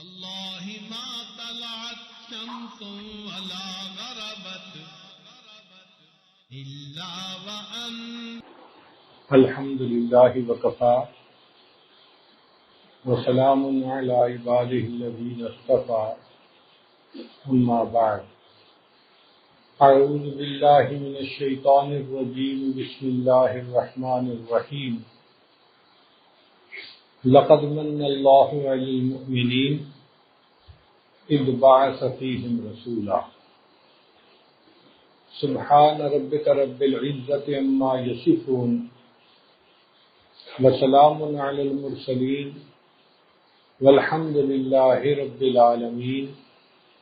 والله ما طلعت شمس ولا غربت إلا وأنت الحمد لله وكفى وسلام على عباده الذين اصطفى أما بعد أعوذ بالله من الشيطان الرجيم بسم الله الرحمن الرحيم لقد من الله على المؤمنين إذ بعث فيهم رسولا سبحان ربك رب العزة عما يصفون وسلام على المرسلين والحمد لله رب العالمين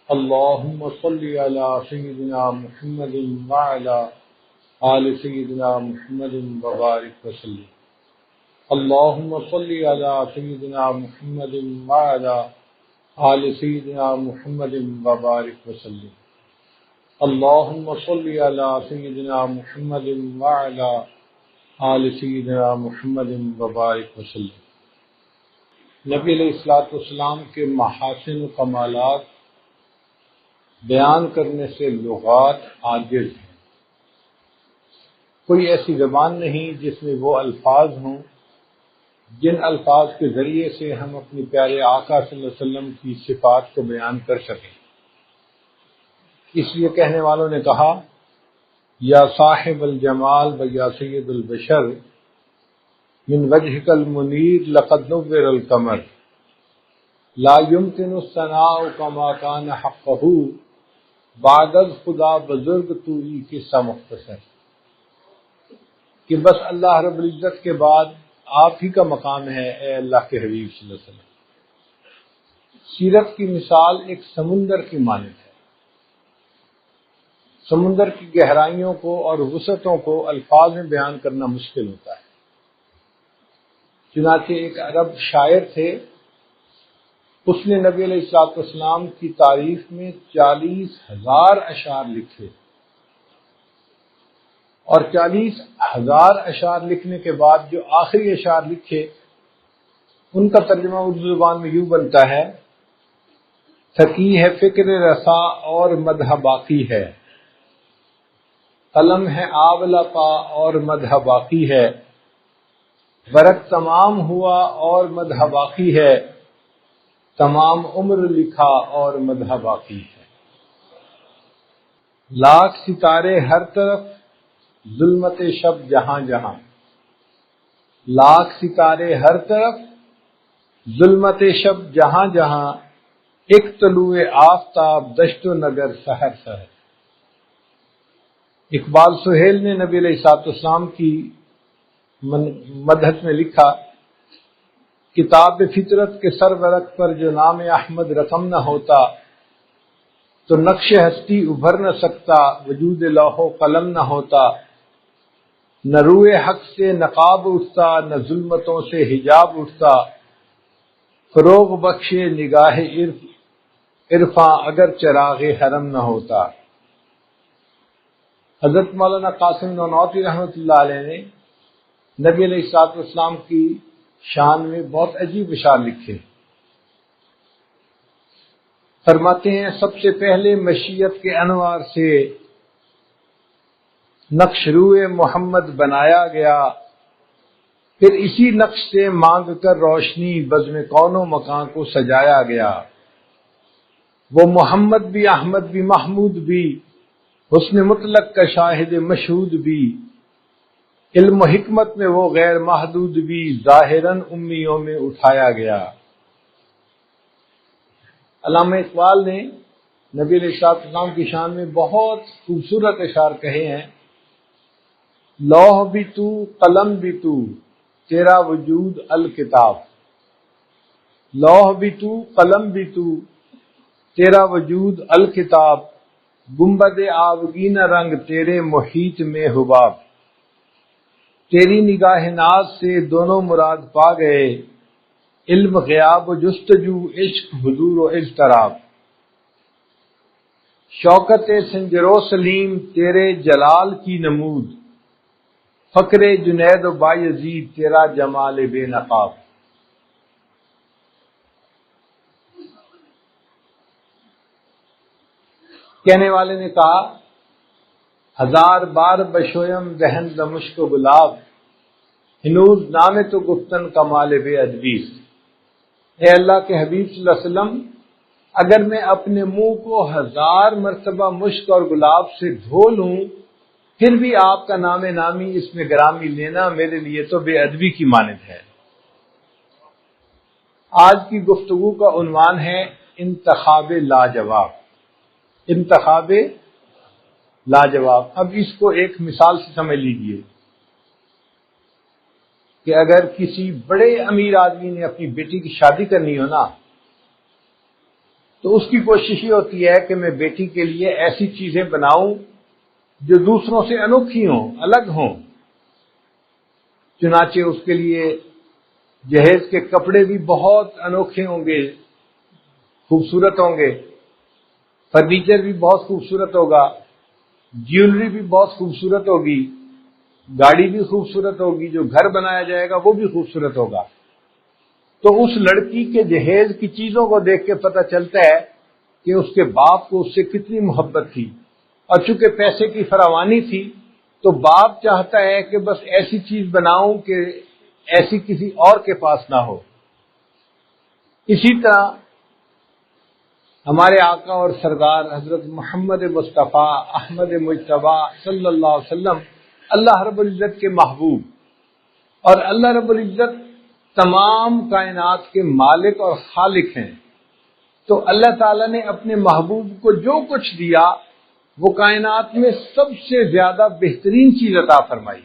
اللهم صل على سيدنا محمد وعلى آل سيدنا محمد وبارك وسلم اللهم صل على سيدنا محمد وعلى آل سيدنا محمد وبارك وسلم اللهم صل على سيدنا محمد وعلى آل سيدنا محمد وبارك وسلم۔ نبی علیہ السلام کے محاسن و کمالات بیان کرنے سے لغات عاجز ہیں۔ کوئی ایسی زبان نہیں جس میں وہ الفاظ ہوں جن الفاظ کے ذریعے سے ہم اپنے پیارے آقا صلی اللہ علیہ وسلم کی صفات کو بیان کر سکیں۔ اس لیے کہنے والوں نے کہا یا صاحب الجمال و یا سید البشر من وجهك المنیر لقد نور القمر لا يمكن الثناء كما كان حقه بعد از خدا بزرگ توئی قصہ مختصر، کہ بس اللہ رب العزت کے بعد آپ ہی کا مقام ہے اے اللہ کے حبیب صلی اللہ علیہ وسلم۔ سیرت کی مثال ایک سمندر کی مانند ہے۔ سمندر کی گہرائیوں کو اور وسعتوں کو الفاظ میں بیان کرنا مشکل ہوتا ہے۔ چنانچہ ایک عرب شاعر تھے، اس نے نبی علیہ السلام کی تعریف میں 40,000 اشعار لکھے، اور 40,000 اشعار لکھنے کے بعد جو آخری اشعار لکھے ان کا ترجمہ اردو زبان میں یوں بنتا ہے: تھکی ہے فکر رسا اور مدح باقی ہے، قلم ہے آولا پا اور مدح باقی ہے، ورق تمام ہوا اور مدح باقی ہے، تمام عمر لکھا اور مدح باقی ہے۔ لاکھ ستارے ہر طرف ظلمت شب جہاں جہاں، لاکھ ستارے ہر طرف ظلمت شب جہاں جہاں، ایک طلوع آفتاب دشت و نگر سحر سحر۔ اقبال سہیل نے نبی علیہ السلام کی مدحت میں لکھا: کتاب فطرت کے سر ورق پر جو نام احمد رقم نہ ہوتا، تو نقش ہستی ابھر نہ سکتا، وجود لوح و قلم نہ ہوتا، نہ روئے حق سے نقاب اٹھتا، نہ ظلمتوں سے حجاب اٹھتا، فروغ بخشے نگاہ عرفاں اگر چراغ حرم نہ ہوتا۔ حضرت مولانا قاسم نانوتوی رحمۃ اللہ علیہ نے نبی علیہ السلام کی شان میں بہت عجیب اشعار لکھے۔ فرماتے ہیں سب سے پہلے مشیت کے انوار سے نقش روئے محمد بنایا گیا، پھر اسی نقش سے مانگ کر روشنی بزم کون و مکان کو سجایا گیا۔ وہ محمد بھی احمد بھی محمود بھی، حسن مطلق کا شاہد مشہود بھی، علم و حکمت میں وہ غیر محدود بھی، ظاہراً امیوں میں اٹھایا گیا۔ علامہ اقبال نے نبی علیہ السلام کی شان میں بہت خوبصورت اشعار کہے ہیں: لوح بھی تو قلم بھی تو تیرا وجود الکتاب، لوح بھی تو قلم بھی تو تیرا وجود الکتاب، گنبد آبگینہ رنگ تیرے محیط میں حباب، تیری نگاہ ناز سے دونوں مراد پا گئے، علم غیاب و جستجو عشق حضور و اضطراب، شوکت سنجرو سلیم تیرے جلال کی نمود، فقر جنید و بایزید تیرا جمال بے نقاب۔ کہنے والے نے کہا ہزار بار بشویم دہن دمشق و گلاب ہنوز نام تو گفتن کمال بے ادبیس. اے اللہ کے حبیب صلی اللہ علیہ وسلم، اگر میں اپنے منہ کو 1000 مرتبہ مشک اور گلاب سے دھو لوں پھر بھی آپ کا نام نامی اس میں گرامی لینا میرے لیے تو بے ادبی کی مانند ہے. آج کی گفتگو کا عنوان ہے انتخاب لاجواب. انتخاب لاجواب. اب اس کو ایک مثال سے سمجھ لیجئے کہ اگر کسی بڑے امیر آدمی نے اپنی بیٹی کی شادی کرنی ہو نا تو اس کی کوشش یہ ہوتی ہے کہ میں بیٹی کے لیے ایسی چیزیں بناؤں جو دوسروں سے انوکھی ہوں، الگ ہوں. چنانچہ اس کے لیے جہیز کے کپڑے بھی بہت انوکھے ہوں گے، خوبصورت ہوں گے، فرنیچر بھی بہت خوبصورت ہوگا، جیولری بھی بہت خوبصورت ہوگی، گاڑی بھی خوبصورت ہوگی، جو گھر بنایا جائے گا وہ بھی خوبصورت ہوگا. تو اس لڑکی کے جہیز کی چیزوں کو دیکھ کے پتہ چلتا ہے کہ اس کے باپ کو اس سے کتنی محبت تھی، اور چونکہ پیسے کی فراوانی تھی تو باپ چاہتا ہے کہ بس ایسی چیز بناؤں کہ ایسی کسی اور کے پاس نہ ہو. اسی طرح ہمارے آقا اور سردار حضرت محمد مصطفیٰ احمد مجتبیٰ صلی اللہ علیہ وسلم اللہ رب العزت کے محبوب، اور اللہ رب العزت تمام کائنات کے مالک اور خالق ہیں. تو اللہ تعالیٰ نے اپنے محبوب کو جو کچھ دیا وہ کائنات میں سب سے زیادہ بہترین چیز عطا فرمائی.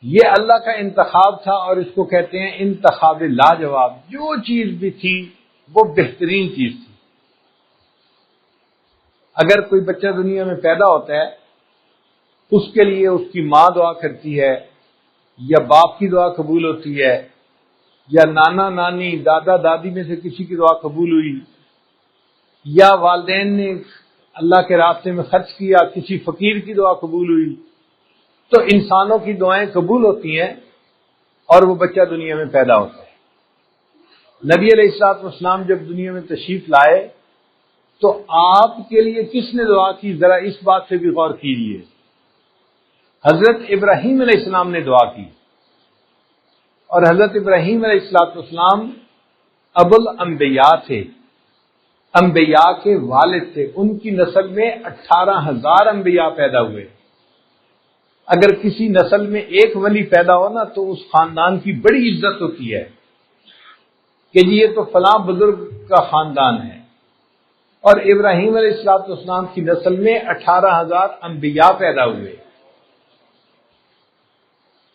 یہ اللہ کا انتخاب تھا اور اس کو کہتے ہیں انتخاب لاجواب. جو چیز بھی تھی وہ بہترین چیز تھی. اگر کوئی بچہ دنیا میں پیدا ہوتا ہے اس کے لیے اس کی ماں دعا کرتی ہے یا باپ کی دعا قبول ہوتی ہے یا نانا نانی دادا دادی میں سے کسی کی دعا قبول ہوئی یا والدین نے اللہ کے راستے میں خرچ کیا کسی فقیر کی دعا قبول ہوئی، تو انسانوں کی دعائیں قبول ہوتی ہیں اور وہ بچہ دنیا میں پیدا ہوتا ہے. نبی علیہ الصلوۃ والسلام جب دنیا میں تشریف لائے تو آپ کے لیے کس نے دعا کی؟ ذرا اس بات سے بھی غور کیجیے. حضرت ابراہیم علیہ السلام نے دعا کی، اور حضرت ابراہیم علیہ السلام ابو الانبیاء تھے، انبیاء کے والد تھے. ان کی نسل میں 18,000 انبیاء پیدا ہوئے. اگر کسی نسل میں ایک ولی پیدا ہو نا تو اس خاندان کی بڑی عزت ہوتی ہے کہ جی یہ تو فلاں بزرگ کا خاندان ہے. اور ابراہیم علیہ السلام کی نسل میں 18,000 انبیاء پیدا ہوئے.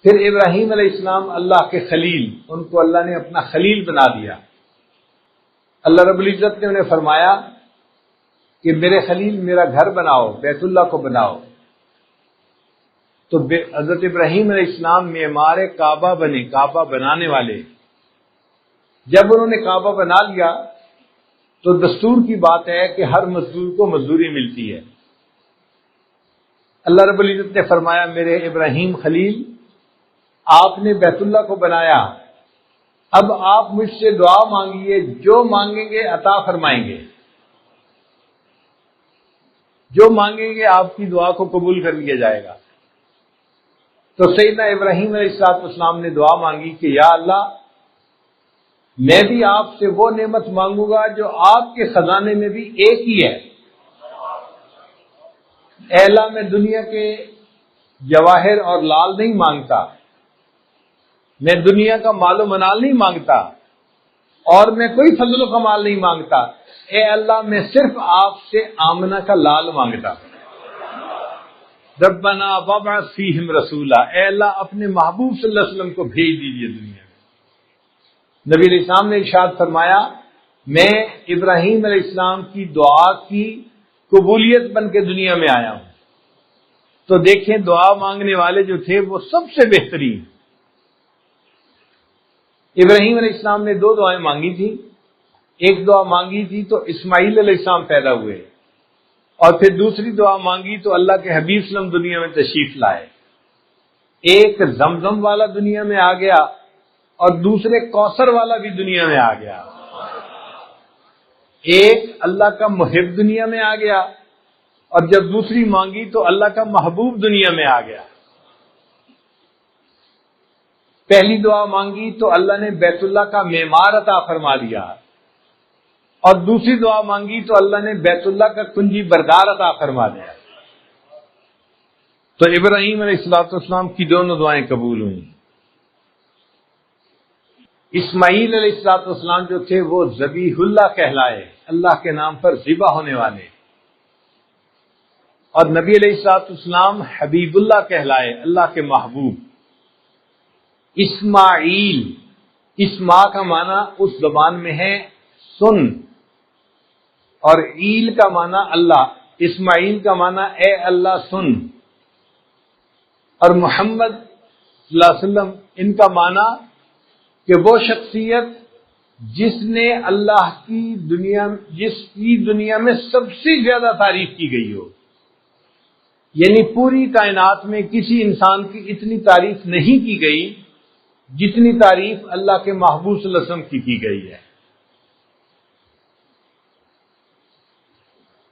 پھر ابراہیم علیہ السلام اللہ کے خلیل، ان کو اللہ نے اپنا خلیل بنا دیا. اللہ رب العزت نے انہیں فرمایا کہ میرے خلیل میرا گھر بناؤ، بیت اللہ کو بناؤ. تو حضرت ابراہیم علیہ السلام معمار کعبہ بنے، کعبہ بنانے والے. جب انہوں نے کعبہ بنا لیا تو دستور کی بات ہے کہ ہر مزدور کو مزدوری ملتی ہے. اللہ رب العزت نے فرمایا میرے ابراہیم خلیل آپ نے بیت اللہ کو بنایا، اب آپ مجھ سے دعا مانگیے، جو مانگیں گے عطا فرمائیں گے، جو مانگیں گے آپ کی دعا کو قبول کر لیا جائے گا. تو سیدنا ابراہیم علیہ السلام نے دعا مانگی کہ یا اللہ میں بھی آپ سے وہ نعمت مانگوں گا جو آپ کے خزانے میں بھی ایک ہی ہے. اے اللہ میں دنیا کے جواہر اور لال نہیں مانگتا، میں دنیا کا مال و منال نہیں مانگتا، اور میں کوئی فضل و کمال نہیں مانگتا. اے اللہ میں صرف آپ سے آمنہ کا لال مانگتا. ربنا وابعث فیہم رسولا، اے اللہ اپنے محبوب صلی اللہ علیہ وسلم کو بھیج دیجئے دنیا میں. نبی علیہ السلام نے ارشاد فرمایا میں ابراہیم علیہ السلام کی دعا کی قبولیت بن کے دنیا میں آیا ہوں. تو دیکھیں دعا مانگنے والے جو تھے وہ سب سے بہترین. ابراہیم علیہ السلام نے 2 دعائیں مانگی تھی. ایک دعا مانگی تھی تو اسماعیل علیہ السلام پیدا ہوئے، اور پھر دوسری دعا مانگی تو اللہ کے حبیب صلی اللہ علیہ وسلم دنیا میں تشریف لائے. ایک زمزم والا دنیا میں آ گیا اور دوسرے کوثر والا بھی دنیا میں آ گیا. ایک اللہ کا محب دنیا میں آ گیا، اور جب دوسری مانگی تو اللہ کا محبوب دنیا میں آ گیا۔ پہلی دعا مانگی تو اللہ نے بیت اللہ کا معمار عطا فرما دیا، اور دوسری دعا مانگی تو اللہ نے بیت اللہ کا کنجی بردار عطا فرما دیا۔ تو ابراہیم علیہ السلام کی دونوں دعائیں قبول ہوئیں۔ اسماعیل علیہ السلام جو تھے وہ ذبیح اللہ کہلائے، اللہ کے نام پر ذبح ہونے والے، اور نبی علیہ السلام حبیب اللہ کہلائے، اللہ کے محبوب۔ اسماعیل، اسما کا معنی اس زبان میں ہے سن، اور عیل کا معنی اللہ، اسماعیل کا معنی اے اللہ سن، اور محمد صلی اللہ علیہ وسلم ان کا معنی کہ وہ شخصیت جس نے اللہ کی دنیا، جس کی دنیا میں سب سے زیادہ تعریف کی گئی ہو، یعنی پوری کائنات میں کسی انسان کی اتنی تعریف نہیں کی گئی جتنی تعریف اللہ کے محبوب صلی اللہ علیہ وسلم کی گئی ہے۔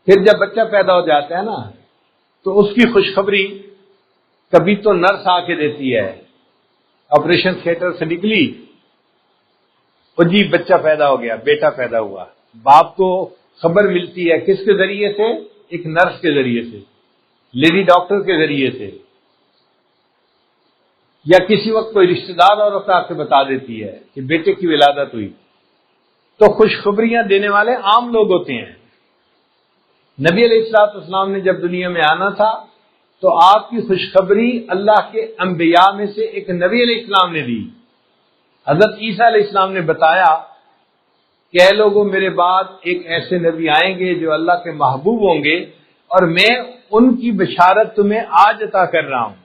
پھر جب بچہ پیدا ہو جاتا ہے نا تو اس کی خوشخبری کبھی تو نرس آ کے دیتی ہے، آپریشن تھیٹر سے نکلی، اور جی بچہ پیدا ہو گیا، بیٹا پیدا ہوا، باپ کو خبر ملتی ہے کس کے ذریعے سے؟ ایک نرس کے ذریعے سے، لیڈی ڈاکٹر کے ذریعے سے، یا کسی وقت کوئی رشتہ دار عورت آ کے بتا دیتی ہے کہ بیٹے کی ولادت ہوئی۔ تو خوشخبریاں دینے والے عام لوگ ہوتے ہیں۔ نبی علیہ السلام نے جب دنیا میں آنا تھا تو آپ کی خوشخبری اللہ کے انبیاء میں سے ایک نبی علیہ السلام نے دی۔ حضرت عیسیٰ علیہ السلام نے بتایا کہ اے لوگوں، میرے بعد ایک ایسے نبی آئیں گے جو اللہ کے محبوب ہوں گے، اور میں ان کی بشارت تمہیں آج عطا کر رہا ہوں۔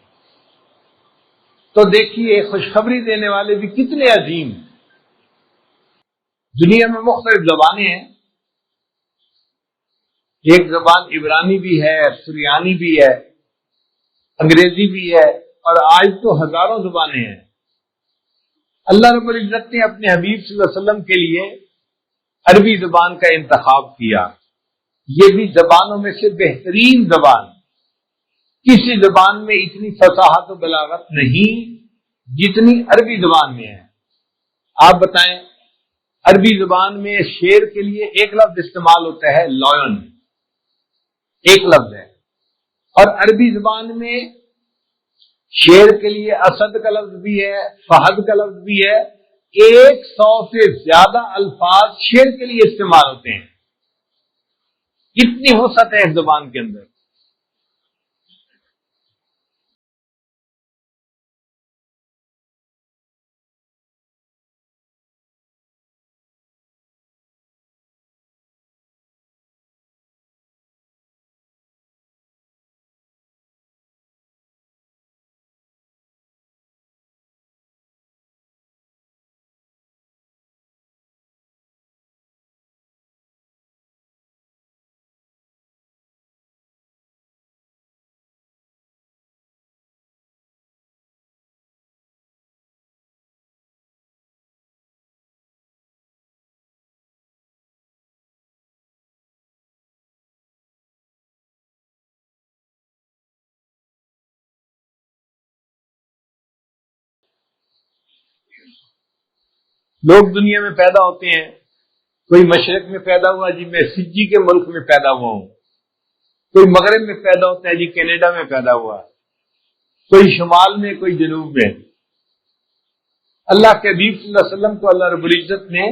تو دیکھیے خوشخبری دینے والے بھی کتنے عظیم۔ دنیا میں مختلف زبانیں ہیں، ایک زبان عبرانی بھی ہے، سریانی بھی ہے، انگریزی بھی ہے، اور آج تو ہزاروں زبانیں ہیں۔ اللہ رب العزت نے اپنے حبیب صلی اللہ علیہ وسلم کے لیے عربی زبان کا انتخاب کیا۔ یہ بھی زبانوں میں سے بہترین زبان، کسی زبان میں اتنی فصاحت و بلاغت نہیں جتنی عربی زبان میں ہے۔ آپ بتائیں، عربی زبان میں شیر کے لیے ایک لفظ استعمال ہوتا ہے لائن، ایک لفظ ہے، اور عربی زبان میں شیر کے لیے اسد کا لفظ بھی ہے، فہد کا لفظ بھی ہے، 100 سے زیادہ الفاظ شیر کے لیے استعمال ہوتے ہیں۔ اتنی وسعت ہے اس زبان کے اندر۔ لوگ دنیا میں پیدا ہوتے ہیں، کوئی مشرق میں پیدا ہوا جی میں سجی کے ملک میں پیدا ہوا ہوں، کوئی مغرب میں پیدا ہوتا ہے جی کینیڈا میں پیدا ہوا، کوئی شمال میں کوئی جنوب میں۔ اللہ کے حبیب صلی اللہ علیہ وسلم کو اللہ رب العزت نے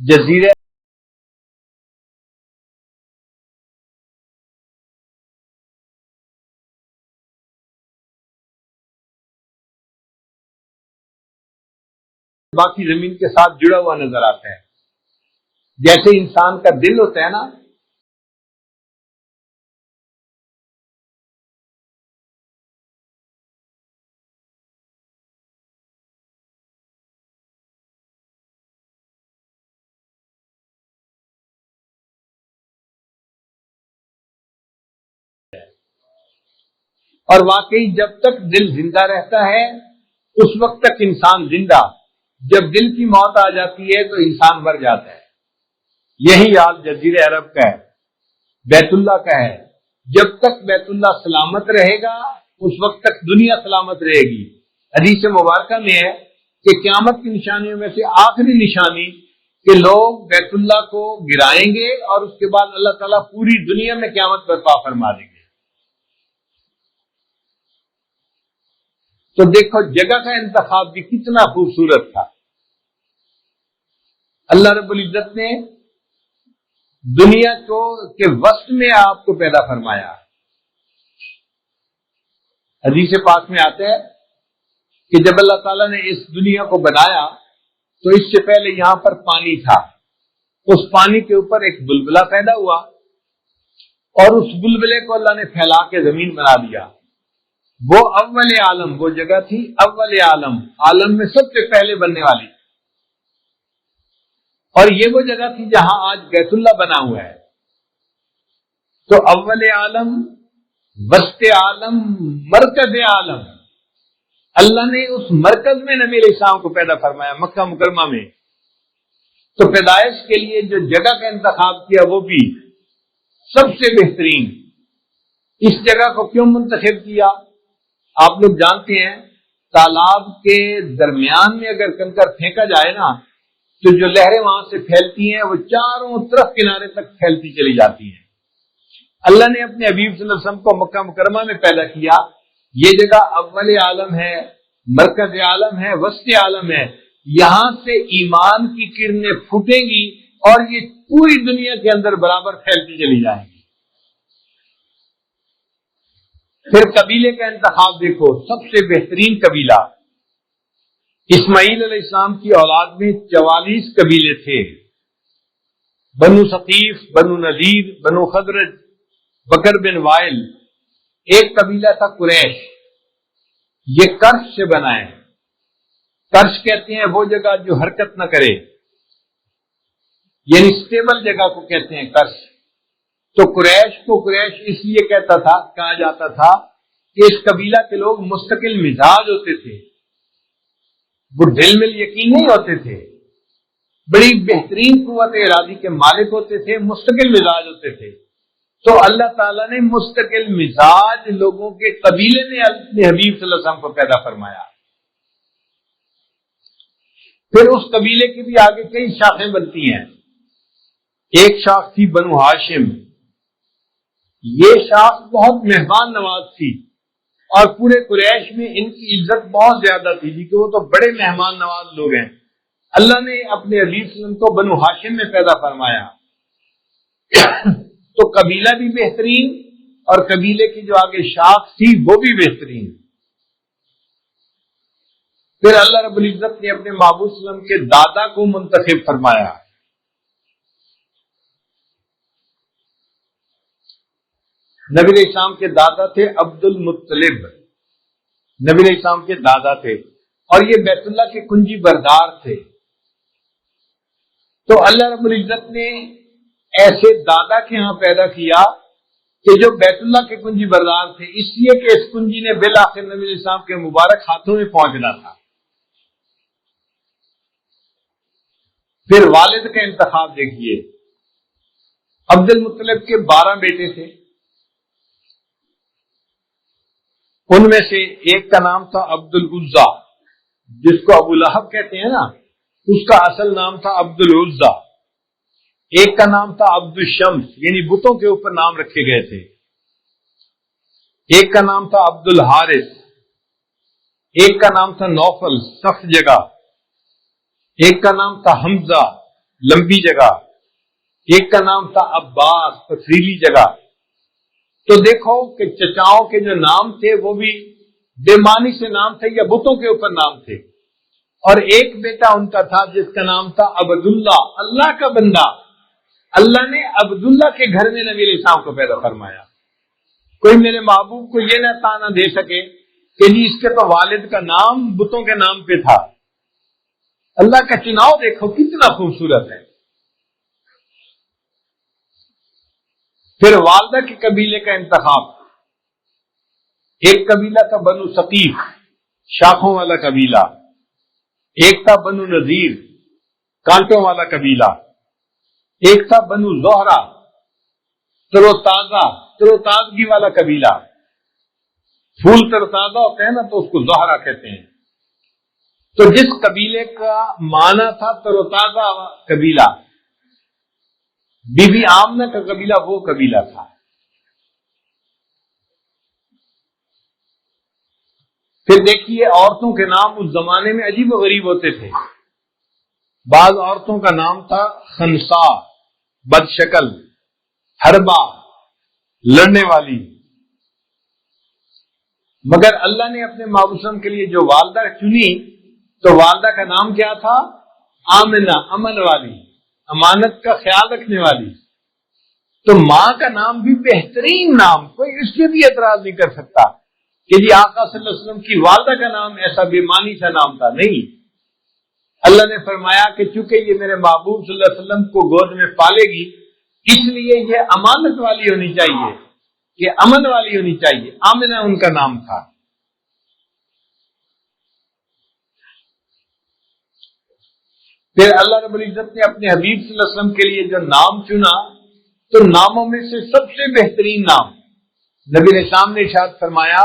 جزیرہ باقی زمین کے ساتھ جڑا ہوا نظر آتا ہے۔ جیسے انسان کا دل ہوتا ہے نا، اور واقعی جب تک دل زندہ رہتا ہے اس وقت تک انسان زندہ، جب دل کی موت آ جاتی ہے تو انسان مر جاتا ہے۔ یہی حال جزیرہ عرب کا ہے، بیت اللہ کا ہے۔ جب تک بیت اللہ سلامت رہے گا اس وقت تک دنیا سلامت رہے گی۔ حدیث مبارکہ میں ہے کہ قیامت کی نشانیوں میں سے آخری نشانی کہ لوگ بیت اللہ کو گرائیں گے اور اس کے بعد اللہ تعالیٰ پوری دنیا میں قیامت برپا فرما دیں گے۔ تو دیکھو جگہ کا انتخاب بھی کتنا خوبصورت تھا۔ اللہ رب العزت نے دنیا کو کے وسط میں آپ کو پیدا فرمایا۔ حدیث پاک میں آتا ہے کہ جب اللہ تعالیٰ نے اس دنیا کو بنایا تو اس سے پہلے یہاں پر پانی تھا، اس پانی کے اوپر ایک بلبلہ پیدا ہوا اور اس بلبلے کو اللہ نے پھیلا کے زمین بنا دیا۔ وہ اول عالم، وہ جگہ تھی اول عالم، عالم میں سب سے پہلے بننے والی، اور یہ وہ جگہ تھی جہاں آج بیت اللہ بنا ہوا ہے۔ تو اول عالم، وسط عالم، مرکز عالم، اللہ نے اس مرکز میں نبی علیہ السلام کو پیدا فرمایا مکہ مکرمہ میں۔ تو پیدائش کے لیے جو جگہ کا انتخاب کیا وہ بھی سب سے بہترین۔ اس جگہ کو کیوں منتخب کیا؟ آپ لوگ جانتے ہیں تالاب کے درمیان میں اگر کنکر پھینکا جائے نا تو جو لہریں وہاں سے پھیلتی ہیں وہ چاروں طرف کنارے تک پھیلتی چلی جاتی ہیں۔ اللہ نے اپنے حبیب صلی اللہ علیہ وسلم کو مکہ مکرمہ میں پیدا کیا۔ یہ جگہ اول عالم ہے، مرکز عالم ہے، وسط عالم ہے۔ یہاں سے ایمان کی کرنیں پھوٹیں گی اور یہ پوری دنیا کے اندر برابر پھیلتی چلی جائیں گی۔ پھر قبیلے کا انتخاب دیکھو، سب سے بہترین قبیلہ اسماعیل علیہ السلام کی اولاد میں 44 قبیلے تھے، بنو ثقیف، بنو نذیر، بنو خزرج، بکر بن وائل۔ ایک قبیلہ تھا قریش، یہ کرش سے بنا ہے۔ کرش کہتے ہیں وہ جگہ جو حرکت نہ کرے، یعنی سٹیبل جگہ کو کہتے ہیں کرش۔ تو قریش کو قریش اس لیے کہا جاتا تھا کہ اس قبیلہ کے لوگ مستقل مزاج ہوتے تھے، وہ ڈھل مل یقین نہیں ہوتے تھے، بڑی بہترین قوت ارادی کے مالک ہوتے تھے، مستقل مزاج ہوتے تھے۔ تو اللہ تعالیٰ نے مستقل مزاج لوگوں کے قبیلے میں اپنے حبیب صلی اللہ علیہ وسلم کو پیدا فرمایا۔ پھر اس قبیلے کی بھی آگے کئی شاخیں بنتی ہیں۔ ایک شاخ تھی بنو ہاشم، یہ شاخ بہت مہمان نواز تھی اور پورے قریش میں ان کی عزت بہت زیادہ تھی کہ وہ تو بڑے مہمان نواز لوگ ہیں۔ اللہ نے اپنے حبیب صلی اللہ علیہ وسلم کو بنو ہاشم میں پیدا فرمایا۔ تو قبیلہ بھی بہترین اور قبیلے کی جو آگے شاخ تھی وہ بھی بہترین۔ پھر اللہ رب العزت نے اپنے محبوب صلی اللہ علیہ وسلم کے دادا کو منتخب فرمایا۔ نبی علیہ السلام کے دادا تھے عبد المطلب، نبی علیہ السلام کے دادا تھے اور یہ بیت اللہ کے کنجی بردار تھے۔ تو اللہ رب العزت نے ایسے دادا کے ہاں پیدا کیا کہ جو بیت اللہ کے کنجی بردار تھے، اس لیے کہ اس کنجی نے بالآخر نبی علیہ السلام کے مبارک ہاتھوں میں پہنچنا تھا۔ پھر والد کا انتخاب دیکھیے، عبد المطلب کے 12 بیٹے تھے، ان میں سے ایک کا نام تھا عبد العزا، جس کو ابو لہب کہتے ہیں نا، اس کا اصل نام تھا عبد العزا۔ ایک کا نام تھا عبد الشمس، یعنی بتوں کے اوپر نام رکھے گئے تھے۔ ایک کا نام تھا عبد الحارث، ایک کا نام تھا نوفل، سخت جگہ، ایک کا نام تھا حمزہ، لمبی جگہ، ایک کا نام تھا عباس، پتھریلی جگہ۔ تو دیکھو کہ چچاؤں کے جو نام تھے وہ بھی بے معنی سے نام تھے یا بتوں کے اوپر نام تھے۔ اور ایک بیٹا ان کا تھا جس کا نام تھا عبداللہ، اللہ کا بندہ۔ اللہ نے عبداللہ کے گھر میں نبی علیہ السلام کو پیدا فرمایا۔ کوئی میرے محبوب کو یہ نہ تانا دے سکے کہ جی اس کے تو والد کا نام بتوں کے نام پہ تھا۔ اللہ کا چناؤ دیکھو کتنا خوبصورت ہے۔ پھر والدہ کے قبیلے کا انتخاب، ایک قبیلہ تھا بنو ثقیف، شاخوں والا قبیلہ، ایک تھا بنو نذیر، کانٹوں والا قبیلہ، ایک تھا بنو زہرا، تروتازگی والا قبیلہ، پھول تروتازہ ہوتے ہیں نا تو اس کو زہرا کہتے ہیں۔ تو جس قبیلے کا معنی تھا تروتازہ قبیلہ، بی بی آمنہ کا قبیلہ وہ قبیلہ تھا۔ پھر دیکھیے عورتوں کے نام اس زمانے میں عجیب و غریب ہوتے تھے۔ بعض عورتوں کا نام تھا خنسا، بد شکل، حربا، لڑنے والی، مگر اللہ نے اپنے محبوب صلی اللہ علیہ وسلم کے لیے جو والدہ چنی تو والدہ کا نام کیا تھا؟ آمنہ، امن والی، امانت کا خیال رکھنے والی۔ تو ماں کا نام بھی بہترین نام، کوئی اس کے بھی اعتراض نہیں کر سکتا کہ جی آقا صلی اللہ علیہ وسلم کی والدہ کا نام ایسا بے معنی سا نام تھا، نہیں۔ اللہ نے فرمایا کہ چونکہ یہ میرے محبوب صلی اللہ علیہ وسلم کو گود میں پالے گی اس لیے یہ امانت والی ہونی چاہیے، یہ امن والی ہونی چاہیے۔ آمنہ ان کا نام تھا۔ پھر اللہ رب العزت نے اپنے حبیب صلی اللہ علیہ وسلم کے لیے جو نام چنا تو ناموں میں سے سب سے بہترین نام نبی علیہ السلام نے ارشاد فرمایا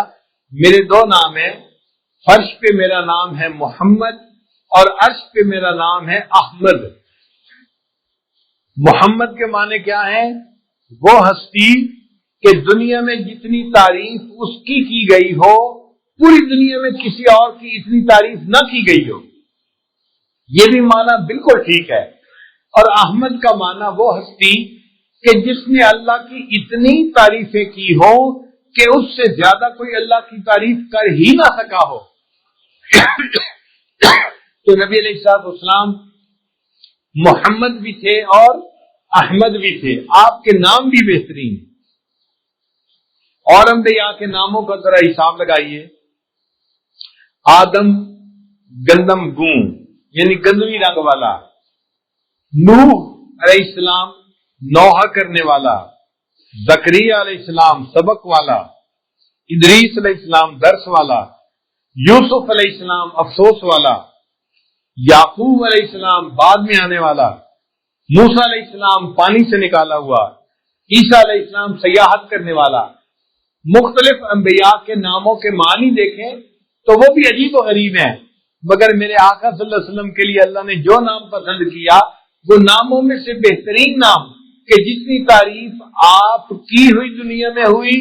میرے دو نام ہیں، فرش پہ میرا نام ہے محمد اور عرش پہ میرا نام ہے احمد۔ محمد کے معنی کیا ہے؟ وہ ہستی کہ دنیا میں جتنی تعریف اس کی گئی ہو پوری دنیا میں کسی اور کی اتنی تعریف نہ کی گئی ہو، یہ بھی معنی بالکل ٹھیک ہے۔ اور احمد کا معنی وہ ہستی کہ جس نے اللہ کی اتنی تعریفیں کی ہو کہ اس سے زیادہ کوئی اللہ کی تعریف کر ہی نہ سکا ہو۔ تو نبی علیہ السلام محمد بھی تھے اور احمد بھی تھے، آپ کے نام بھی بہترین۔ اور انبیاء کے ناموں کا ذرا حساب لگائیے۔ آدم گندم گوں یعنی گندمی رنگ والا، نوح علیہ السلام نوحہ کرنے والا، زکریا علیہ السلام سبق والا، ادریس علیہ السلام درس والا، یوسف علیہ السلام افسوس والا، یعقوب علیہ السلام بعد میں آنے والا، موسیٰ علیہ السلام پانی سے نکالا ہوا، عیسیٰ علیہ السلام سیاحت کرنے والا۔ مختلف انبیاء کے ناموں کے معنی دیکھیں تو وہ بھی عجیب و غریب ہیں، مگر میرے آقا صلی اللہ علیہ وسلم کے لیے اللہ نے جو نام پسند کیا وہ ناموں میں سے بہترین نام کہ جتنی تعریف آپ کی ہوئی دنیا میں ہوئی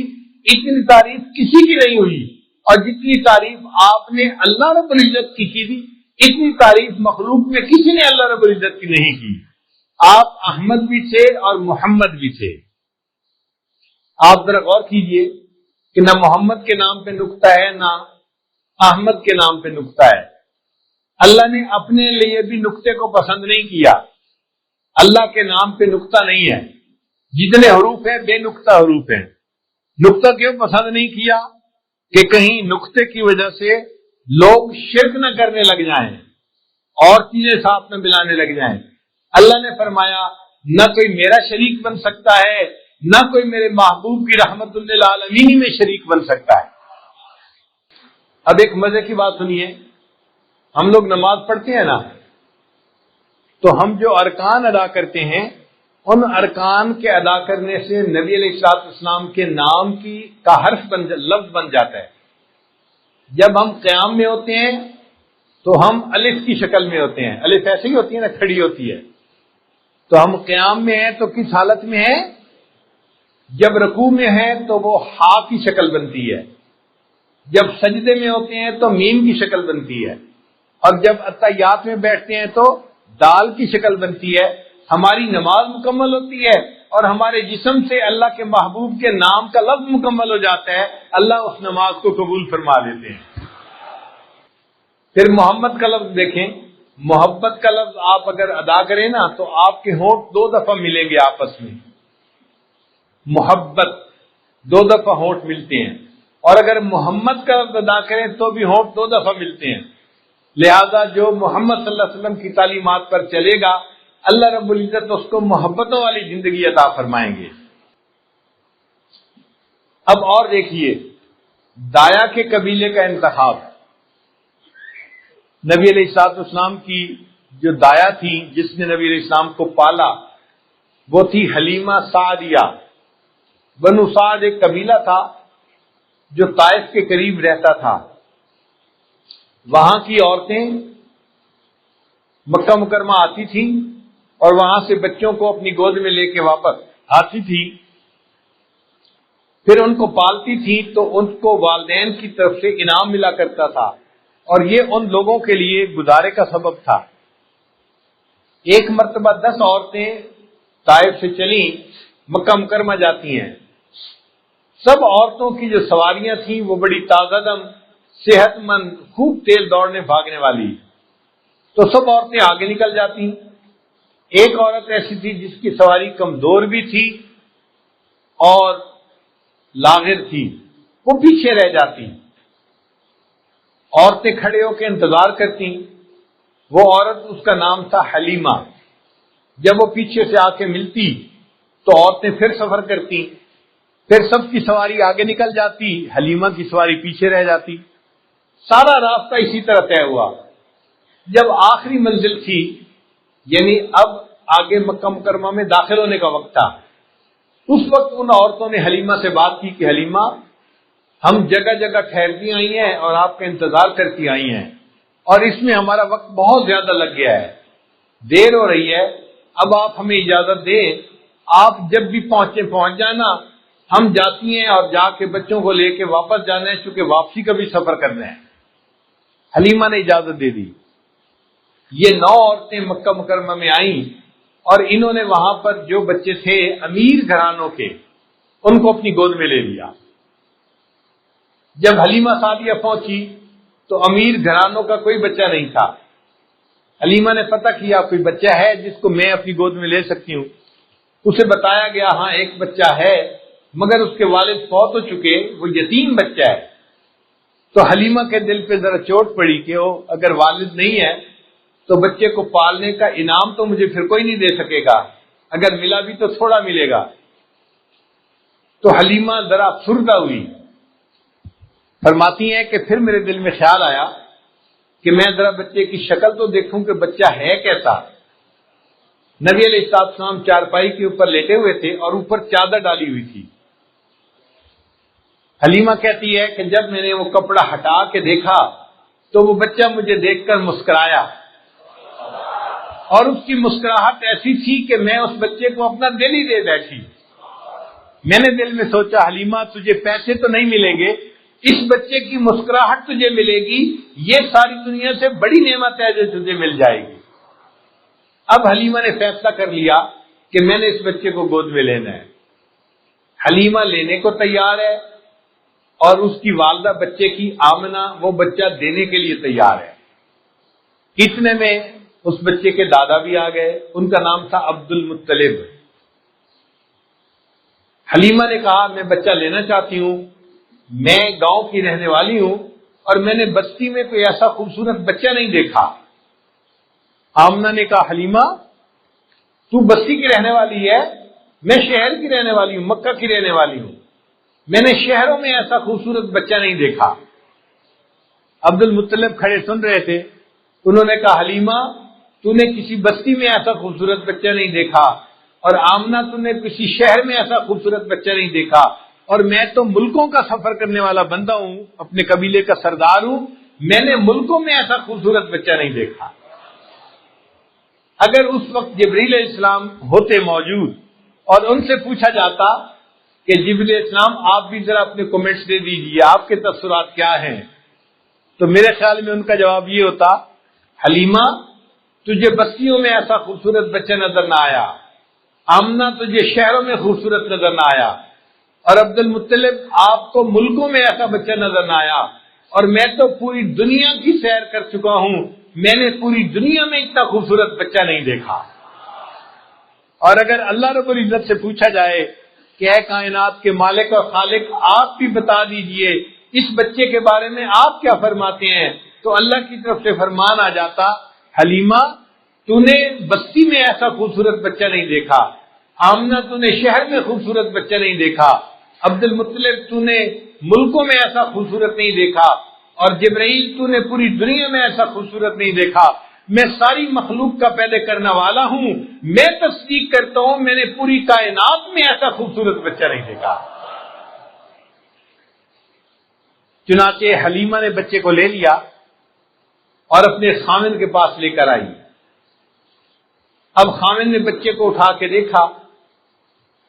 اتنی تعریف کسی کی نہیں ہوئی، اور جتنی تعریف آپ نے اللہ رب العزت کی تھی اتنی تعریف مخلوق میں کسی نے اللہ رب العزت کی نہیں کی۔ آپ احمد بھی تھے اور محمد بھی تھے۔ آپ ذرا غور کیجئے کہ نہ محمد کے نام پہ نقطہ ہے نہ احمد کے نام پہ نقطہ ہے۔ اللہ نے اپنے لیے بھی نقطے کو پسند نہیں کیا، اللہ کے نام پہ نقطہ نہیں ہے، جتنے حروف ہیں بے نقطہ حروف ہیں۔ نقطہ کیوں پسند نہیں کیا؟ کہ کہیں نقطے کی وجہ سے لوگ شرک نہ کرنے لگ جائیں اور چیزیں ساتھ میں ملانے لگ جائیں۔ اللہ نے فرمایا نہ کوئی میرا شریک بن سکتا ہے نہ کوئی میرے محبوب کی رحمت للعالمین میں شریک بن سکتا ہے۔ اب ایک مزے کی بات سنیے، ہم لوگ نماز پڑھتے ہیں نا تو ہم جو ارکان ادا کرتے ہیں ان ارکان کے ادا کرنے سے نبی علیہ السلام کے نام کی کا حرف لفظ بن جاتا ہے۔ جب ہم قیام میں ہوتے ہیں تو ہم الف کی شکل میں ہوتے ہیں، الف ایسی ہی ہوتی ہے نا، کھڑی ہوتی ہے۔ تو ہم قیام میں ہیں تو کس حالت میں ہیں؟ جب رکوع میں ہیں تو وہ ہا کی شکل بنتی ہے، جب سجدے میں ہوتے ہیں تو میم کی شکل بنتی ہے، اور جب اتحیات میں بیٹھتے ہیں تو دال کی شکل بنتی ہے۔ ہماری نماز مکمل ہوتی ہے اور ہمارے جسم سے اللہ کے محبوب کے نام کا لفظ مکمل ہو جاتا ہے، اللہ اس نماز کو قبول فرما لیتے ہیں۔ پھر محمد کا لفظ دیکھیں، محبت کا لفظ آپ اگر ادا کریں نا تو آپ کے ہونٹ 2 دفعہ ملیں گے آپس میں، محبت 2 دفعہ ہونٹ ملتے ہیں، اور اگر محمد کا لفظ ادا کریں تو بھی ہونٹ 2 دفعہ ملتے ہیں۔ لہذا جو محمد صلی اللہ علیہ وسلم کی تعلیمات پر چلے گا اللہ رب العزت اس کو محبتوں والی زندگی عطا فرمائیں گے۔ اب اور دیکھیے دایا کے قبیلے کا انتخاب۔ نبی علیہ السلام کی جو دایا تھی جس نے نبی علیہ السلام کو پالا وہ تھی حلیمہ سعدیہ۔ بنو سعد ایک قبیلہ تھا جو طائف کے قریب رہتا تھا۔ وہاں کی عورتیں مکہ مکرمہ آتی تھیں اور وہاں سے بچوں کو اپنی گود میں لے کے واپس آتی تھی، پھر ان کو پالتی تھی تو ان کو والدین کی طرف سے انعام ملا کرتا تھا، اور یہ ان لوگوں کے لیے گزارے کا سبب تھا۔ ایک مرتبہ 10 عورتیں طائف سے چلیں، مکہ مکرمہ جاتی ہیں۔ سب عورتوں کی جو سواریاں تھیں وہ بڑی تازہ دم، صحت مند، خوب تیز دوڑنے بھاگنے والی، تو سب عورتیں آگے نکل جاتی۔ ایک عورت ایسی تھی جس کی سواری کمزور بھی تھی اور لاغر تھی، وہ پیچھے رہ جاتی۔ عورتیں کھڑے ہو کے انتظار کرتی۔ وہ عورت، اس کا نام تھا حلیمہ، جب وہ پیچھے سے آ کے ملتی تو عورتیں پھر سفر کرتی، پھر سب کی سواری آگے نکل جاتی، حلیمہ کی سواری پیچھے رہ جاتی۔ سارا راستہ اسی طرح طے ہوا۔ جب آخری منزل تھی، یعنی اب آگے مکہ مکرمہ میں داخل ہونے کا وقت تھا، اس وقت ان عورتوں نے حلیمہ سے بات کی کہ حلیمہ، ہم جگہ جگہ ٹھہرتی آئی ہیں اور آپ کا انتظار کرتی آئی ہیں، اور اس میں ہمارا وقت بہت زیادہ لگ گیا ہے، دیر ہو رہی ہے، اب آپ ہمیں اجازت دیں، آپ جب بھی پہنچ جانا، ہم جاتی ہیں اور جا کے بچوں کو لے کے واپس جانا ہے، چونکہ واپسی کا بھی سفر کرنا ہے۔ حلیمہ نے اجازت دے دی۔ یہ 9 عورتیں مکہ مکرمہ میں آئیں اور انہوں نے وہاں پر جو بچے تھے امیر گھرانوں کے، ان کو اپنی گود میں لے لیا۔ جب حلیمہ سعدیہ پہنچی تو امیر گھرانوں کا کوئی بچہ نہیں تھا۔ حلیمہ نے پتہ کیا کوئی بچہ ہے جس کو میں اپنی گود میں لے سکتی ہوں۔ اسے بتایا گیا ہاں ایک بچہ ہے، مگر اس کے والد فوت ہو چکے، وہ یتیم بچہ ہے۔ تو حلیمہ کے دل پہ ذرا چوٹ پڑی کہ وہ اگر والد نہیں ہے تو بچے کو پالنے کا انعام تو مجھے پھر کوئی نہیں دے سکے گا، اگر ملا بھی تو تھوڑا ملے گا۔ تو حلیمہ ذرا افسردہ ہوئی۔ فرماتی ہیں کہ پھر میرے دل میں خیال آیا کہ میں ذرا بچے کی شکل تو دیکھوں کہ بچہ ہے کیسا۔ نبی علیہ السلام چارپائی کے اوپر لیٹے ہوئے تھے اور اوپر چادر ڈالی ہوئی تھی۔ حلیمہ کہتی ہے کہ جب میں نے وہ کپڑا ہٹا کے دیکھا تو وہ بچہ مجھے دیکھ کر مسکرایا، اور اس کی مسکراہٹ ایسی تھی کہ میں اس بچے کو اپنا دل ہی دے بیٹھی۔ میں نے دل میں سوچا حلیمہ تجھے پیسے تو نہیں ملیں گے، اس بچے کی مسکراہٹ تجھے ملے گی، یہ ساری دنیا سے بڑی نعمت ہے جو تجھے مل جائے گی۔ اب حلیمہ نے فیصلہ کر لیا کہ میں نے اس بچے کو گود میں لینا ہے۔ حلیمہ لینے کو تیار ہے اور اس کی والدہ بچے کی آمنہ وہ بچہ دینے کے لیے تیار ہے۔ اتنے میں اس بچے کے دادا بھی آ گئے، ان کا نام تھا عبد المطلب۔ حلیمہ نے کہا میں بچہ لینا چاہتی ہوں، میں گاؤں کی رہنے والی ہوں اور میں نے بستی میں کوئی ایسا خوبصورت بچہ نہیں دیکھا۔ آمنہ نے کہا حلیمہ تو بستی کی رہنے والی ہے، میں شہر کی رہنے والی ہوں، مکہ کی رہنے والی ہوں، میں نے شہروں میں ایسا خوبصورت بچہ نہیں دیکھا۔ عبد المطلب کھڑے سن رہے تھے، انہوں نے کہا حلیمہ تو نے کسی بستی میں ایسا خوبصورت بچہ نہیں دیکھا، اور آمنہ تو نے کسی شہر میں ایسا خوبصورت بچہ نہیں دیکھا، اور میں تو ملکوں کا سفر کرنے والا بندہ ہوں، اپنے قبیلے کا سردار ہوں، میں نے ملکوں میں ایسا خوبصورت بچہ نہیں دیکھا۔ اگر اس وقت جبریل علیہ السلام ہوتے موجود اور ان سے پوچھا جاتا کہ جبریل علیہ السلام آپ بھی ذرا اپنے کومنٹس دے دیجیے، آپ کے تاثرات کیا ہیں، تو میرے خیال میں ان کا جواب یہ ہوتا حلیمہ تجھے بستیوں میں ایسا خوبصورت بچہ نظر نہ آیا، آمنہ تجھے شہروں میں خوبصورت نظر نہ آیا، اور عبد المطلب آپ کو ملکوں میں ایسا بچہ نظر نہ آیا، اور میں تو پوری دنیا کی سیر کر چکا ہوں، میں نے پوری دنیا میں اتنا خوبصورت بچہ نہیں دیکھا۔ اور اگر اللہ رب العزت سے پوچھا جائے کہ اے کائنات کے مالک اور خالق آپ بھی بتا دیجئے اس بچے کے بارے میں آپ کیا فرماتے ہیں، تو اللہ کی طرف سے فرمان آ جاتا حلیمہ تو نے بستی میں ایسا خوبصورت بچہ نہیں دیکھا، آمنہ تو نے شہر میں خوبصورت بچہ نہیں دیکھا، عبد المطلب تو نے ملکوں میں ایسا خوبصورت نہیں دیکھا، اور جبرائیل تو نے پوری دنیا میں ایسا خوبصورت نہیں دیکھا، میں ساری مخلوق کا پیدا کرنے والا ہوں، میں تصدیق کرتا ہوں میں نے پوری کائنات میں ایسا خوبصورت بچہ نہیں دیکھا۔ چنانچہ حلیمہ نے بچے کو لے لیا اور اپنے خاوند کے پاس لے کر آئی۔ اب خاوند نے بچے کو اٹھا کے دیکھا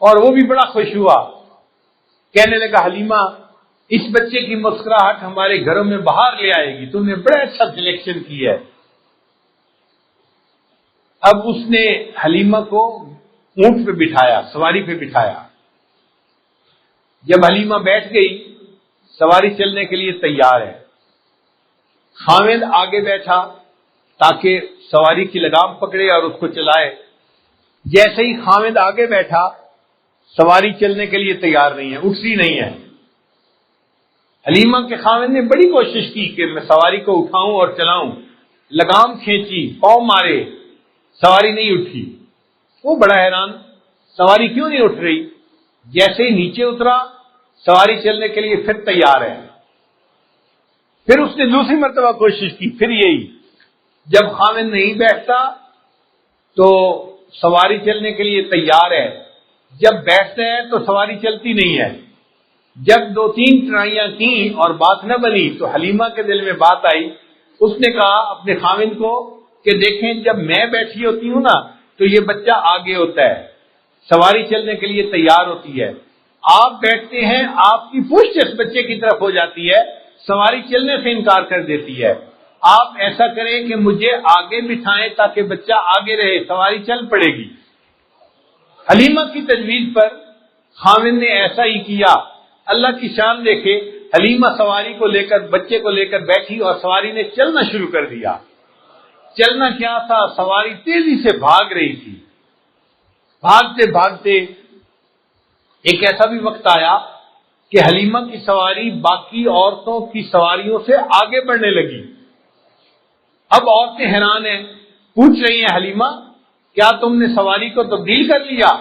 اور وہ بھی بڑا خوش ہوا، کہنے لگا حلیمہ اس بچے کی مسکراہٹ ہمارے گھروں میں باہر لے آئے گی، تم نے بڑا اچھا سلیکشن کی ہے۔ اب اس نے حلیمہ کو اونٹ پہ بٹھایا، سواری پہ بٹھایا۔ جب حلیمہ بیٹھ گئی، سواری چلنے کے لیے تیار ہے، خاوند آگے بیٹھا تاکہ سواری کی لگام پکڑے اور اس کو چلائے۔ جیسے ہی خاوند آگے بیٹھا، سواری چلنے کے لیے تیار نہیں ہے، اٹھتی نہیں ہے۔ حلیمہ کے خاوند نے بڑی کوشش کی کہ میں سواری کو اٹھاؤں اور چلاؤں، لگام کھینچی، پاؤں مارے، سواری نہیں اٹھی۔ وہ بڑا حیران، سواری کیوں نہیں اٹھ رہی؟ جیسے ہی نیچے اترا، سواری چلنے کے لیے پھر تیار ہے۔ پھر اس نے دوسری مرتبہ کوشش کی، پھر یہی۔ جب خاوند نہیں بیٹھتا تو سواری چلنے کے لیے تیار ہے، جب بیٹھتا ہے تو سواری چلتی نہیں ہے۔ جب 2-3 ٹرائیاں کی اور بات نہ بنی تو حلیمہ کے دل میں بات آئی۔ اس نے کہا اپنے خاوند کو کہ دیکھیں جب میں بیٹھی ہوتی ہوں نا تو یہ بچہ آگے ہوتا ہے، سواری چلنے کے لیے تیار ہوتی ہے، آپ بیٹھتے ہیں آپ کی پشت اس بچے کی طرف ہو جاتی ہے، سواری چلنے سے انکار کر دیتی ہے۔ آپ ایسا کریں کہ مجھے آگے بٹھائیں تاکہ بچہ آگے رہے، سواری چل پڑے گی۔ حلیمہ کی تجویز پر خاوند نے ایسا ہی کیا۔ اللہ کی شان دیکھے، حلیمہ سواری کو لے کر، بچے کو لے کر بیٹھی اور سواری نے چلنا شروع کر دیا۔ چلنا کیا تھا، سواری تیزی سے بھاگ رہی تھی۔ بھاگتے بھاگتے ایک ایسا بھی وقت آیا کہ حلیمہ کی سواری باقی عورتوں کی سواریوں سے آگے بڑھنے لگی۔ اب عورتیں حیران ہیں، پوچھ رہی ہیں حلیمہ کیا تم نے سواری کو تبدیل کر لیا؟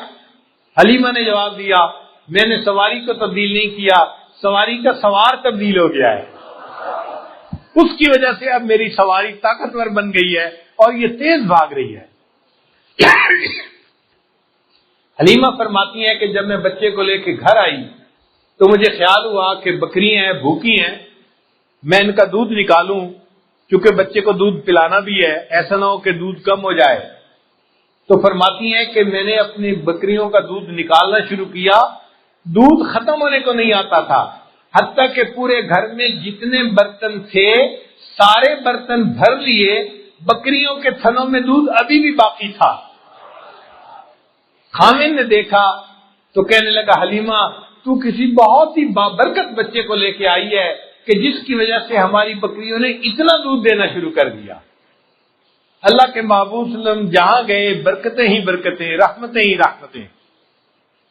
حلیمہ نے جواب دیا میں نے سواری کو تبدیل نہیں کیا، سواری کا سوار تبدیل ہو گیا ہے، اس کی وجہ سے اب میری سواری طاقتور بن گئی ہے اور یہ تیز بھاگ رہی ہے۔ حلیمہ فرماتی ہیں کہ جب میں بچے کو لے کے گھر آئی تو مجھے خیال ہوا کہ بکریاں ہیں، بھوکی ہیں، میں ان کا دودھ نکالوں، کیونکہ بچے کو دودھ پلانا بھی ہے، ایسا نہ ہو کہ دودھ کم ہو جائے۔ تو فرماتی ہیں کہ میں نے اپنی بکریوں کا دودھ نکالنا شروع کیا، دودھ ختم ہونے کو نہیں آتا تھا، حتیٰ کہ پورے گھر میں جتنے برتن تھے سارے برتن بھر لیے، بکریوں کے تھنوں میں دودھ ابھی بھی باقی تھا۔ خاوند نے دیکھا تو کہنے لگا حلیمہ تو کسی بہت ہی بابرکت بچے کو لے کے آئی ہے کہ جس کی وجہ سے ہماری بکریوں نے اتنا دودھ دینا شروع کر دیا۔ اللہ کے محبوب صلی اللہ علیہ وسلم جہاں گئے برکتیں ہی برکتیں، رحمتیں ہی رحمتیں۔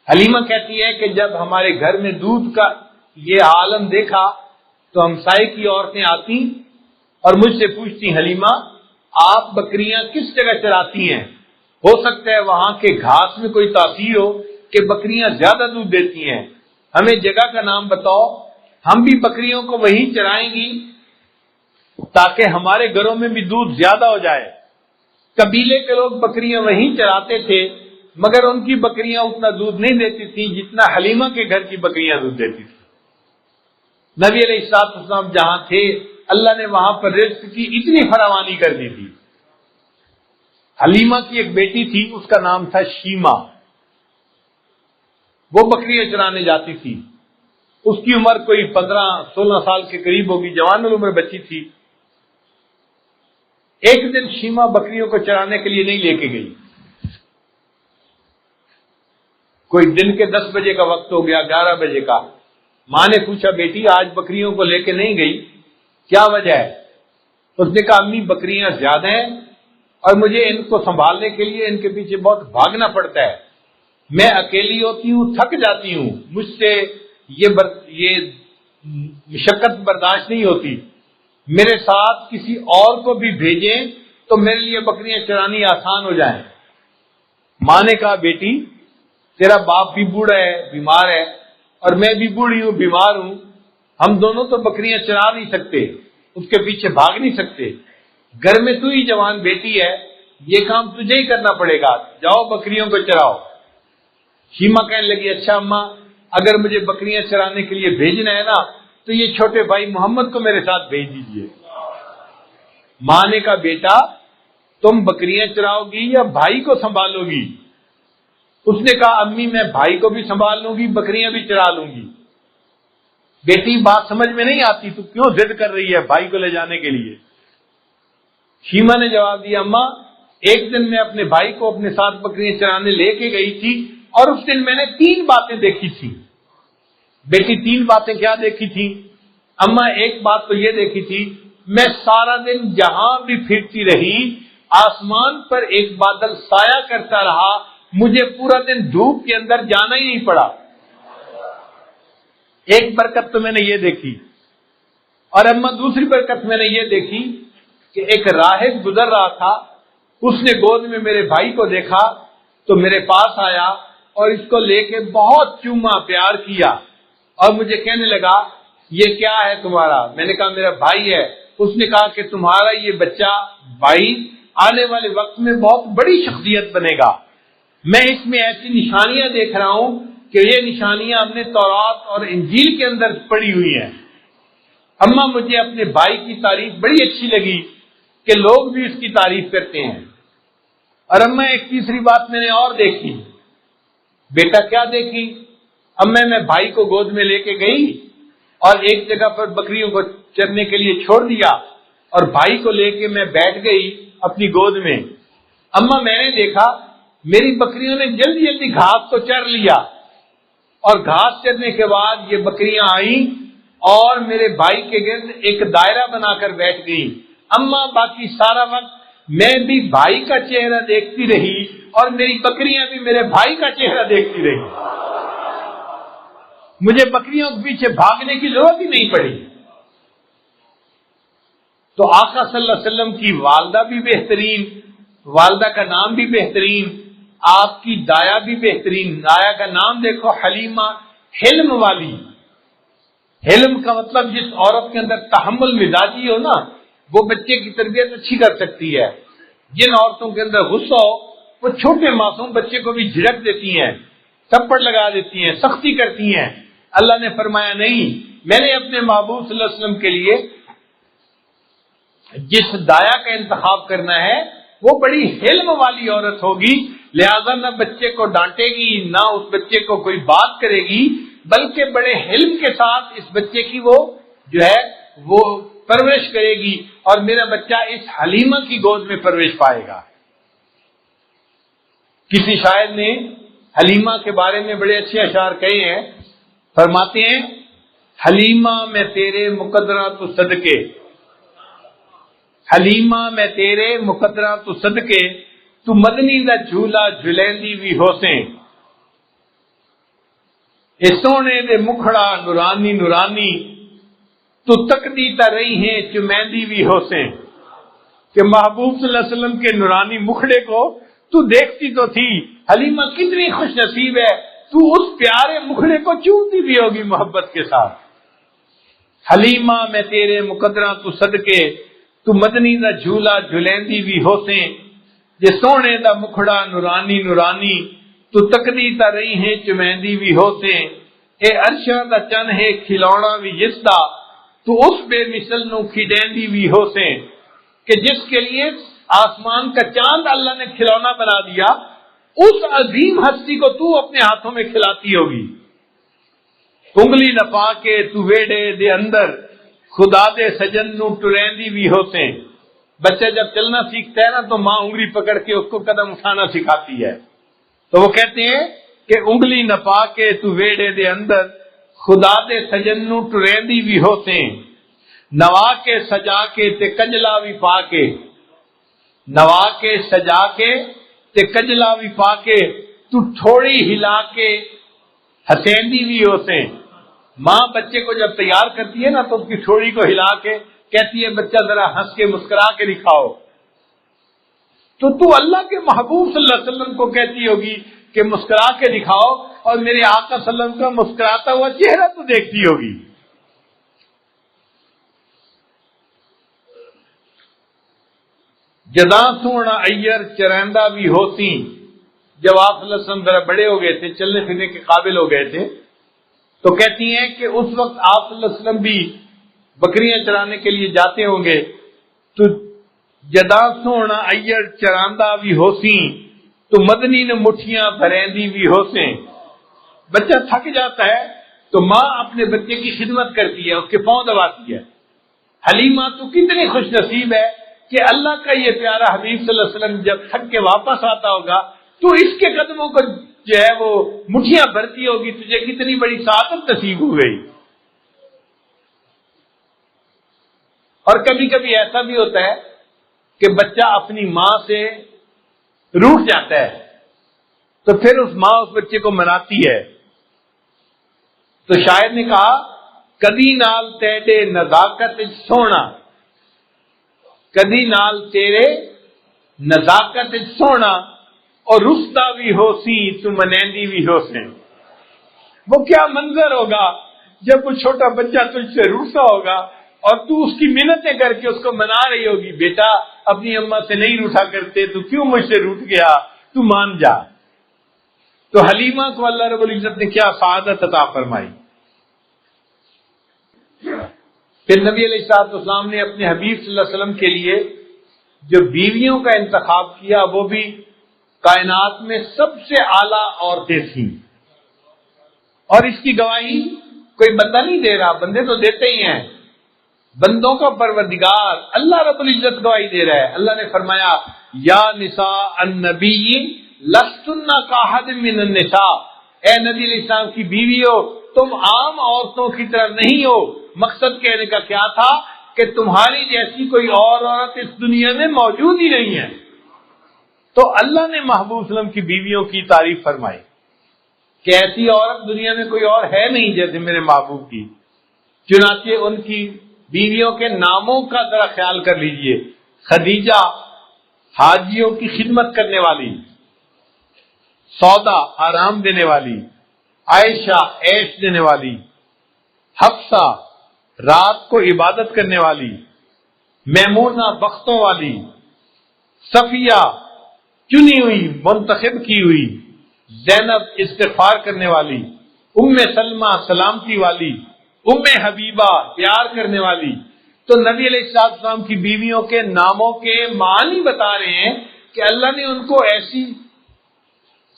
حلیمہ کہتی ہے کہ جب ہمارے گھر میں دودھ کا یہ عالم دیکھا تو ہمسائے کی عورتیں آتی اور مجھ سے پوچھتی حلیمہ آپ بکریاں کس جگہ چراتی ہیں؟ ہو سکتا ہے وہاں کے گھاس میں کوئی تاثیر ہو کہ بکریاں زیادہ دودھ دیتی ہیں، ہمیں جگہ کا نام بتاؤ، ہم بھی بکریوں کو وہیں چرائیں گی تاکہ ہمارے گھروں میں بھی دودھ زیادہ ہو جائے۔ قبیلے کے لوگ بکریاں وہیں چراتے تھے مگر ان کی بکریاں اتنا دودھ نہیں دیتی تھی جتنا حلیمہ کے گھر کی بکریاں دودھ دیتی تھی۔ نبی علیہ السلام جہاں تھے اللہ نے وہاں پر رزق کی اتنی فراوانی کر دی تھی۔ حلیمہ کی ایک بیٹی تھی، اس کا نام تھا شیما، وہ بکریاں چرانے جاتی تھی، اس کی عمر کوئی 15-16 سال کے قریب ہوگی، جوان العمر بچی تھی۔ ایک دن شیما بکریوں کو چرانے کے لیے نہیں لے کے گئی، کوئی دن کے 10 بجے کا وقت ہو گیا، 11 بجے کا۔ ماں نے پوچھا بیٹی آج بکریوں کو لے کے نہیں گئی، کیا وجہ ہے؟ اس نے کہا امی بکریاں زیادہ ہیں اور مجھے ان کو سنبھالنے کے لیے ان کے پیچھے بہت بھاگنا پڑتا ہے، میں اکیلی ہوتی ہوں، تھک جاتی ہوں، مجھ سے یہ مشقت برداشت نہیں ہوتی، میرے ساتھ کسی اور کو بھی بھیجیں تو میرے لیے بکریاں چرانی آسان ہو جائیں۔ ماں نے کہا بیٹی تیرا باپ بھی بوڑھا ہے، بیمار ہے، اور میں بھی بوڑھی ہوں، بیمار ہوں، ہم دونوں تو بکریاں چرا نہیں سکتے، اس کے پیچھے بھاگ نہیں سکتے، گھر میں تو ہی جوان بیٹی ہے، یہ کام تجھے ہی کرنا پڑے گا، جاؤ بکریوں کو چراؤ۔ شیما کہنے لگی اچھا اماں، اگر مجھے بکریاں چرانے کے لیے بھیجنا ہے نا تو یہ چھوٹے بھائی محمد کو میرے ساتھ بھیج دیجیے۔ ماں نے کہا بیٹا تم بکریاں چراؤ گی یا بھائی کو سنبھالو گی؟ اس نے کہا امی میں بھائی کو بھی سنبھال لوں گی، بکریاں بھی چرا لوں گی۔ بیٹی بات سمجھ میں نہیں آتی، تو کیوں ضد کر رہی ہے بھائی کو لے جانے کے لیے؟ شیما نے جواب دیا اماں ایک دن میں اپنے بھائی کو اپنے ساتھ بکریاں چرانے لے کے گئی تھی اور اس دن میں نے 3 باتیں دیکھی تھی۔ بیٹی 3 باتیں کیا دیکھی تھی؟ اماں ایک بات تو یہ دیکھی تھی، میں سارا دن جہاں بھی پھرتی رہی آسمان پر ایک بادل سایہ کرتا رہا، مجھے پورا دن دھوپ کے اندر جانا ہی نہیں پڑا۔ ایک برکت تو میں نے یہ دیکھی، اور اماں دوسری برکت میں نے یہ دیکھی کہ ایک راہب گزر رہا تھا، اس نے گود میں میرے بھائی کو دیکھا تو میرے پاس آیا اور اس کو لے کے بہت چوما پیار کیا اور مجھے کہنے لگا یہ کیا ہے تمہارا؟ میں نے کہا میرا بھائی ہے۔ اس نے کہا کہ تمہارا یہ بچہ بھائی آنے والے وقت میں بہت بڑی شخصیت بنے گا، میں اس میں ایسی نشانیاں دیکھ رہا ہوں کہ یہ نشانیاں ہم نے تورات اور انجیل کے اندر پڑھی ہوئی ہیں۔ اماں مجھے اپنے بھائی کی تعریف بڑی اچھی لگی کہ لوگ بھی اس کی تعریف کرتے ہیں۔ اور اماں ایک تیسری بات میں نے اور دیکھی۔ بیٹا کیا دیکھی؟ اماں میں بھائی کو گود میں لے کے گئی اور ایک جگہ پر بکریوں کو چرنے کے لیے چھوڑ دیا اور بھائی کو لے کے میں بیٹھ گئی اپنی گود میں۔ اماں میں نے دیکھا میری بکریوں نے جلدی جلدی گھاس کو چر لیا اور گھاس چرنے کے بعد یہ بکریاں آئیں اور میرے بھائی کے گرد ایک دائرہ بنا کر بیٹھ گئی۔ اماں باقی سارا وقت میں بھی بھائی کا چہرہ دیکھتی رہی اور میری بکریاں بھی میرے بھائی کا چہرہ دیکھتی رہی، مجھے بکریوں کے پیچھے بھاگنے کی ضرورت ہی نہیں پڑی۔ تو آقا صلی اللہ علیہ وسلم کی والدہ بھی بہترین، والدہ کا نام بھی بہترین، آپ کی دایا بھی بہترین۔ دایا کا نام دیکھو حلیمہ، حلم والی۔ حلم کا مطلب جس عورت کے اندر تحمل مزاجی ہو نا وہ بچے کی تربیت اچھی کر سکتی ہے۔ جن عورتوں کے اندر غصہ ہو وہ چھوٹے معصوم بچے کو بھی جھڑک دیتی ہیں، تھپڑ لگا دیتی ہیں، سختی کرتی ہیں۔ اللہ نے فرمایا نہیں، میں نے اپنے محبوب صلی اللہ علیہ وسلم کے لیے جس دایا کا انتخاب کرنا ہے وہ بڑی حلم والی عورت ہوگی، لہذا نہ بچے کو ڈانٹے گی نہ اس بچے کو کوئی بات کرے گی، بلکہ بڑے حلم کے ساتھ اس بچے کی وہ جو ہے وہ پرورش کرے گی اور میرا بچہ اس حلیمہ کی گود میں پرورش پائے گا۔ کسی شاعر نے حلیمہ کے بارے میں بڑے اچھے اشعار کہے ہیں، فرماتے ہیں حلیمہ میں تیرے مقدرہ تو صدقے، حلیمہ میں تیرے مقدرہ تو صدقے، تو مدنی دا جھولا جھلیندی بھی ہوسیں، اے سونے دے مکھڑا نورانی نورانی، تو تکدی تا رہی ہیں چمیندی بھی ہوسیں۔ کہ محبوب صلی اللہ علیہ وسلم کے نورانی مکھڑے کو تو دیکھتی تو تھی، حلیمہ کتنی خوش نصیب ہے، تو اس پیارے مکھڑے کو چومتی بھی ہوگی محبت کے ساتھ۔ حلیمہ میں تیرے مقدرہ تو صدقے، تو مدنی دا جھولا جھلیندی بھی ہوسیں، جے سونے دا مکھڑا نورانی نورانی، تو تکدی تا رہی ہیں چمیندی بھی ہوسیں، اے عرشاں دا چن ہے کھلونا بھی جس دا، تو اس بے مثل نو کھڈیندی بھی ہوسیں، کہ جس کے لیے آسمان کا چاند اللہ نے کھلونا بنا دیا، اس عظیم ہستی کو تو اپنے ہاتھوں میں کھلاتی ہوگی۔ انگلی نپا کے تو ویڑے دے اندر، خدا دے سجن نو ٹریندی بھی ہوسیں۔ بچہ جب چلنا سیکھتا ہے نا تو ماں انگلی پکڑ کے اس کو قدم اٹھانا سکھاتی ہے، تو وہ کہتے ہیں کہ انگلی نپا کے تو ویڑے دے اندر، خدا دے سجن نو ٹریندی بھی ہوسیں، نوا کے سجا کے تے کجلا بھی پا کے، نوا کے سجا کے تے کجلا بھی پا کے، تو تھوڑی ہلا کے ہسیندی بھی ہوسیں۔ ماں بچے کو جب تیار کرتی ہے نا تو اس کی تھوڑی کو ہلا کے کہتی ہے بچہ ذرا ہنس کے مسکرا کے دکھاؤ، تو اللہ کے محبوب صلی اللہ علیہ وسلم کو کہتی ہوگی کہ مسکرا کے دکھاؤ، اور میرے آقا صلی اللہ علیہ وسلم کا مسکراتا ہوا چہرہ تو دیکھتی ہوگی۔ جداں سونا ایئر چرندہ بھی ہوتی. جب آپ صلی اللہ علیہ وسلم ذرا بڑے ہو گئے تھے، چلنے پھرنے کے قابل ہو گئے تھے، تو کہتی ہیں کہ اس وقت آپ صلی اللہ علیہ وسلم بھی بکریاں چرانے کے لیے جاتے ہوں گے. تو جداں سونا ایئر چراندہ بھی ہوتی تو مدنی نے مٹھیاں بھریندی بھی ہوسیں. بچہ تھک جاتا ہے تو ماں اپنے بچے کی خدمت کرتی ہے، اس کے پاؤں دباتی ہے. حلیمہ تو کتنی خوش نصیب ہے کہ اللہ کا یہ پیارا حبیب صلی اللہ علیہ وسلم جب تھک کے واپس آتا ہوگا تو اس کے قدموں کو جو ہے وہ مٹھیاں بھرتی ہوگی. تجھے کتنی بڑی سعادت نصیب ہو گئی. اور کبھی کبھی ایسا بھی ہوتا ہے کہ بچہ اپنی ماں سے روٹھ جاتا ہے تو پھر اس ماں اس بچے کو مناتی ہے. تو شاعر نے کہا کدی نال تیرے نزاکت سونا، کدی نال تیرے نزاکت سونا، اور رستا بھی ہو سی تو منیندی بھی ہو سے. وہ کیا منظر ہوگا جب وہ چھوٹا بچہ تجھ سے روٹھا ہوگا اور تو اس کی منتیں کر کے اس کو منا رہی ہوگی، بیٹا اپنی اماں سے نہیں روٹھا کرتے، تو کیوں مجھ سے روٹھ گیا، تو مان جا. تو حلیمہ کو اللہ رب العزت نے کیا سعادت عطا فرمائی. پھر نبی علیہ الصلوۃ والسلام نے اپنے حبیب صلی اللہ علیہ وسلم کے لیے جو بیویوں کا انتخاب کیا وہ بھی کائنات میں سب سے اعلیٰ عورتیں تھیں. اور اس کی گواہی کوئی بندہ نہیں دے رہا، بندے تو دیتے ہی ہیں. بندوں کا پروردگار اللہ رب العزت گواہی دے رہا ہے. اللہ نے فرمایا یا نساء النبی لستن کاحد من النساء، اے نبی علیہ السلام کی بیویوں تم عام عورتوں کی طرح نہیں ہو. مقصد کہنے کا کیا تھا کہ تمہاری جیسی کوئی اور عورت اس دنیا میں موجود ہی نہیں ہے. تو اللہ نے محبوب صلی اللہ علیہ وسلم کی بیویوں کی تعریف فرمائی کہ ایسی عورت دنیا میں کوئی اور ہے نہیں جیسے میرے محبوب کی. چنانچہ ان کی بیویوں کے ناموں کا ذرا خیال کر لیجئے. خدیجہ حاجیوں کی خدمت کرنے والی، سودا آرام دینے والی، عائشہ عیش دینے والی، حفصہ رات کو عبادت کرنے والی، میمونہ بختوں والی، صفیہ چنی ہوئی منتخب کی ہوئی، زینب استغفار کرنے والی، ام سلمہ سلامتی والی، ام حبیبہ پیار کرنے والی. تو نبی علیہ السلام کی بیویوں کے ناموں کے معنی بتا رہے ہیں کہ اللہ نے ان کو ایسی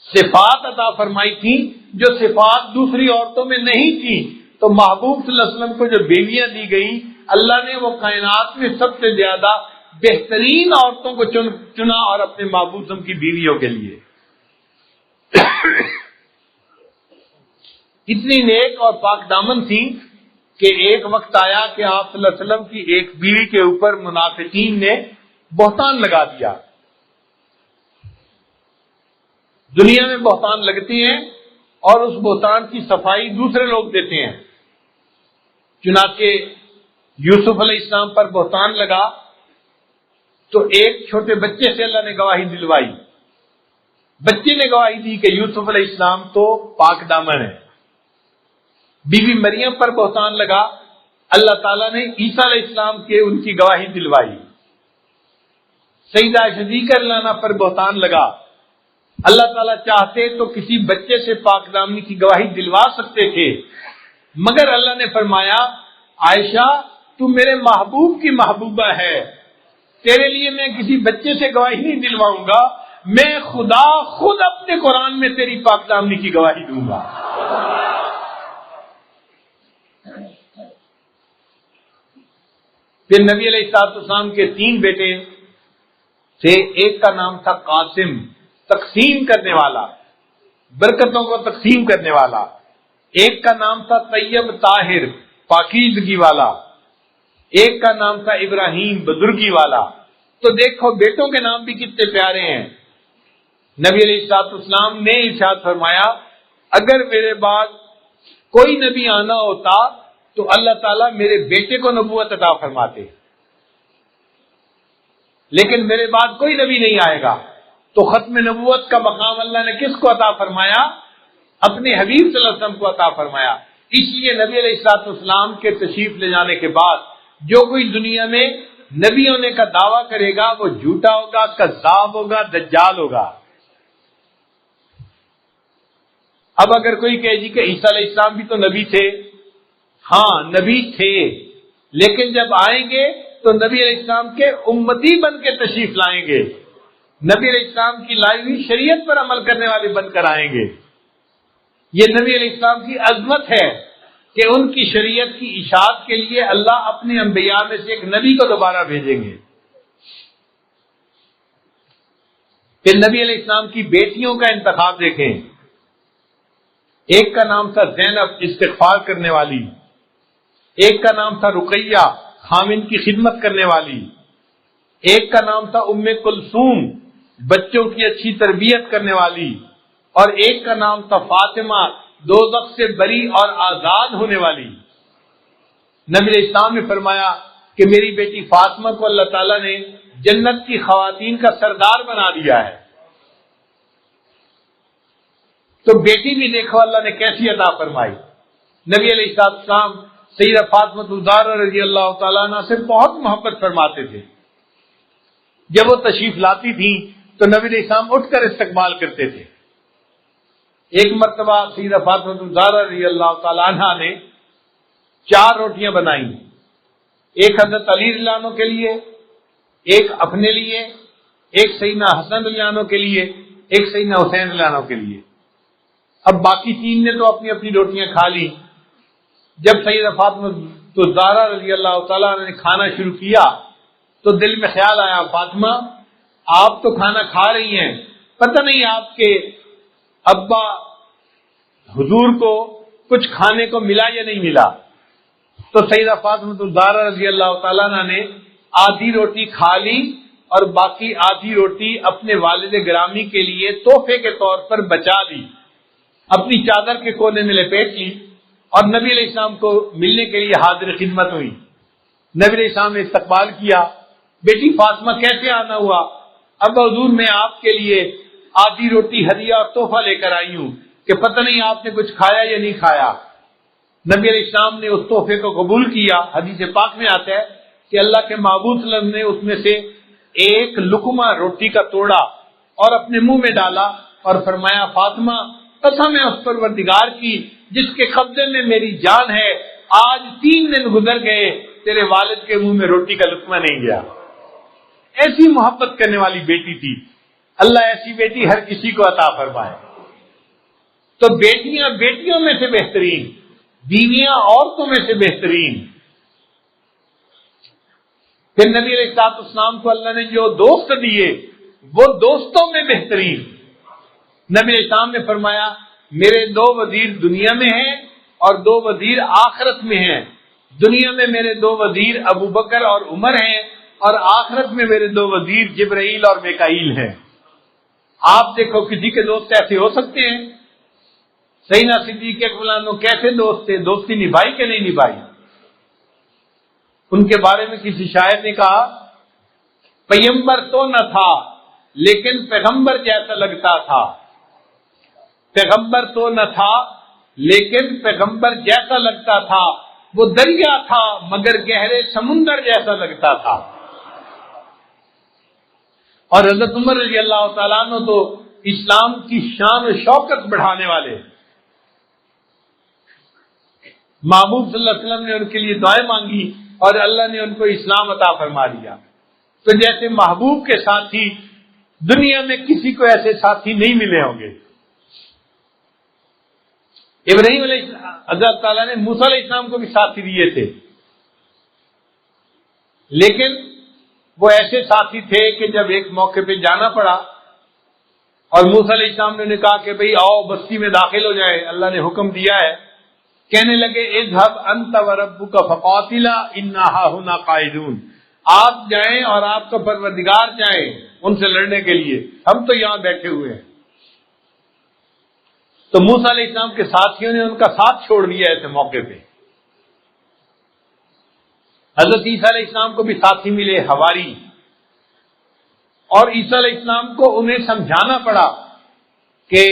صفات عطا فرمائی تھی جو صفات دوسری عورتوں میں نہیں تھی. تو محبوب صلی اللہ علیہ وسلم کو جو بیویاں دی گئی اللہ نے وہ کائنات میں سب سے زیادہ بہترین عورتوں کو چنا اور اپنے محبوب صلی اللہ علیہ وسلم کی بیویوں کے لیے اتنی نیک اور پاک دامن تھی کہ ایک وقت آیا کہ آپ صلی اللہ علیہ وسلم کی ایک بیوی کے اوپر منافقین نے بہتان لگا دیا. دنیا میں بہتان لگتی ہیں اور اس بہتان کی صفائی دوسرے لوگ دیتے ہیں. چنانچہ یوسف علیہ السلام پر بہتان لگا تو ایک چھوٹے بچے سے اللہ نے گواہی دلوائی. بچے نے گواہی دی کہ یوسف علیہ السلام تو پاک دامن ہے. بی بی مریم پر بہتان لگا، اللہ تعالیٰ نے عیسیٰ علیہ السلام کے ان کی گواہی دلوائی. سیدہ صدیقہ رضی اللہ عنہا پر بہتان لگا، اللہ تعالیٰ چاہتے تو کسی بچے سے پاک دامنی کی گواہی دلوا سکتے تھے، مگر اللہ نے فرمایا عائشہ تو میرے محبوب کی محبوبہ ہے، تیرے لیے میں کسی بچے سے گواہی نہیں دلواؤں گا، میں خدا خود اپنے قرآن میں تیری پاک دامنی کی گواہی دوں گا. پھر نبی علیہ السلام کے 3 بیٹے تھے. ایک کا نام تھا قاسم، تقسیم کرنے والا، برکتوں کو تقسیم کرنے والا. ایک کا نام تھا طیب طاہر، پاکیزگی والا. ایک کا نام تھا ابراہیم، بزرگی والا. تو دیکھو بیٹوں کے نام بھی کتنے پیارے ہیں. نبی علیہ السلام نے ارشاد فرمایا اگر میرے بعد کوئی نبی آنا ہوتا تو اللہ تعالیٰ میرے بیٹے کو نبوت عطا فرماتے، لیکن میرے بعد کوئی نبی نہیں آئے گا. تو ختم نبوت کا مقام اللہ نے کس کو عطا فرمایا؟ اپنے حبیب صلی اللہ علیہ وسلم کو عطا فرمایا. اس لیے نبی علیہ السلام کے تشریف لے جانے کے بعد جو کوئی دنیا میں نبی ہونے کا دعویٰ کرے گا وہ جھوٹا ہوگا، کذاب ہوگا، دجال ہوگا۔ اب اگر کوئی کہے جی کہ عیسیٰ علیہ السلام بھی تو نبی تھے، ہاں نبی تھے، لیکن جب آئیں گے تو نبی علیہ السلام کے امتی بن کے تشریف لائیں گے، نبی علیہ السلام کی لائی ہوئی شریعت پر عمل کرنے والے بن کر آئیں گے۔ یہ نبی علیہ السلام کی عظمت ہے کہ ان کی شریعت کی اشاعت کے لیے اللہ اپنے انبیاء میں سے ایک نبی کو دوبارہ بھیجیں گے۔ پھر نبی علیہ السلام کی بیٹیوں کا انتخاب دیکھیں، ایک کا نام تھا زینب استغفار کرنے والی، ایک کا نام تھا رقیہ خامن کی خدمت کرنے والی، ایک کا نام تھا ام کلثوم بچوں کی اچھی تربیت کرنے والی، اور ایک کا نام تھا فاطمہ دوزخ سے بری اور آزاد ہونے والی۔ نبی علیہ السلام نے فرمایا کہ میری بیٹی فاطمہ کو اللہ تعالیٰ نے جنت کی خواتین کا سردار بنا دیا ہے۔ تو بیٹی بھی دیکھو اللہ نے کیسی عطا فرمائی۔ نبی علیہ السلام سیدہ فاطمہ الزہرا رضی اللہ تعالیٰ عنہ سے بہت محبت فرماتے تھے۔ جب وہ تشریف لاتی تھیں تو نبی علیہ السلام اٹھ کر استقبال کرتے تھے۔ ایک مرتبہ سیدہ فاطمہ الزہرا رضی اللہ تعالیٰ عنہ نے 4 روٹیاں بنائیں، ایک حضرت علی رضی اللہ عنہ کے لیے، ایک اپنے لیے، ایک سیدنا حسن رضی اللہ عنہ کے لیے، ایک سیدنا حسین رضی اللہ عنہ کے لیے۔ اب باقی 3 نے تو اپنی اپنی روٹیاں کھا لی۔ جب سیدہ فاطمہ الزہرا رضی اللہ تعالیٰ عنہ نے کھانا شروع کیا تو دل میں خیال آیا، فاطمہ آپ تو کھانا کھا رہی ہیں، پتہ نہیں آپ کے ابا حضور کو کچھ کھانے کو ملا یا نہیں ملا۔ تو سیدہ فاطمہ الزہرا رضی اللہ تعالیٰ عنہ نے آدھی روٹی کھا لی اور باقی آدھی روٹی اپنے والد گرامی کے لیے تحفے کے طور پر بچا لی، اپنی چادر کے کونے میں لپیٹ لی اور نبی علیہ السلام کو ملنے کے لیے حاضر خدمت ہوئی۔ نبی علیہ السلام نے استقبال کیا، بیٹی فاطمہ کیسے آنا ہوا؟ اب حضور میں آپ کے لیے آدھی روٹی ہدیہ اور تحفہ لے کر آئی ہوں کہ پتہ نہیں آپ نے کچھ کھایا یا نہیں کھایا۔ نبی علیہ السلام نے اس تحفے کو قبول کیا۔ حدیث پاک میں آتا ہے کہ اللہ کے محبوب صلی اللہ علیہ وسلم نے اس میں سے ایک لقمہ روٹی کا توڑا اور اپنے منہ میں ڈالا اور فرمایا، فاطمہ قسم ہے اس پروردگار کی جس کے قبضے میں میری جان ہے، آج 3 دن گزر گئے تیرے والد کے منہ میں روٹی کا لقمہ نہیں گیا۔ ایسی محبت کرنے والی بیٹی تھی۔ اللہ ایسی بیٹی ہر کسی کو عطا فرمائے۔ تو بیٹیاں بیٹیوں میں سے بہترین، بیویاں عورتوں میں سے بہترین۔ پھر نبی علیہ السلام کو اللہ نے جو دوست دیے وہ دوستوں میں بہترین۔ نبی علیہ السلام نے فرمایا میرے 2 وزیر دنیا میں ہیں اور 2 وزیر آخرت میں ہیں۔ دنیا میں میرے 2 وزیر ابو بکر اور عمر ہیں اور آخرت میں میرے 2 وزیر جبرائیل اور میکائیل ہیں۔ آپ دیکھو کسی کے دوست ایسے ہو سکتے ہیں؟ سیدنا صدیق اکبر عنہ کیسے دوست تھے، دوستی نبھائی کہ نہیں نبھائی؟ ان کے بارے میں کسی شاعر نے کہا، پیغمبر تو نہ تھا لیکن پیغمبر جیسا لگتا تھا، پیغمبر تو نہ تھا لیکن پیغمبر جیسا لگتا تھا، وہ دریا تھا مگر گہرے سمندر جیسا لگتا تھا۔ اور حضرت عمر رضی اللہ تعالیٰ عنہ تو اسلام کی شان و شوکت بڑھانے والے، محبوب صلی اللہ علیہ وسلم نے ان کے لیے دعائیں مانگی اور اللہ نے ان کو اسلام عطا فرما دیا۔ تو جیسے محبوب کے ساتھی دنیا میں کسی کو ایسے ساتھی نہیں ملے ہوں گے۔ ابراہیم علیہ اللہ تعالیٰ نے موسیٰ علیہ السلام کو بھی ساتھی دیے تھے، لیکن وہ ایسے ساتھی تھے کہ جب ایک موقع پہ جانا پڑا اور موسیٰ علیہ السلام نے کہا کہ بھئی آؤ بستی میں داخل ہو جائے، اللہ نے حکم دیا ہے، کہنے لگے اذهب انت وربك فقاتلا انا هاهنا قاعدون، آپ جائیں اور آپ کا پروردگار جائیں ان سے لڑنے کے لیے، ہم تو یہاں بیٹھے ہوئے ہیں۔ تو موسیٰ علیہ السلام کے ساتھیوں نے ان کا ساتھ چھوڑ دیا ایسے موقع پہ۔ حضرت عیسیٰ علیہ السلام کو بھی ساتھی ملے حواری، اور عیسیٰ علیہ السلام کو انہیں سمجھانا پڑا کہ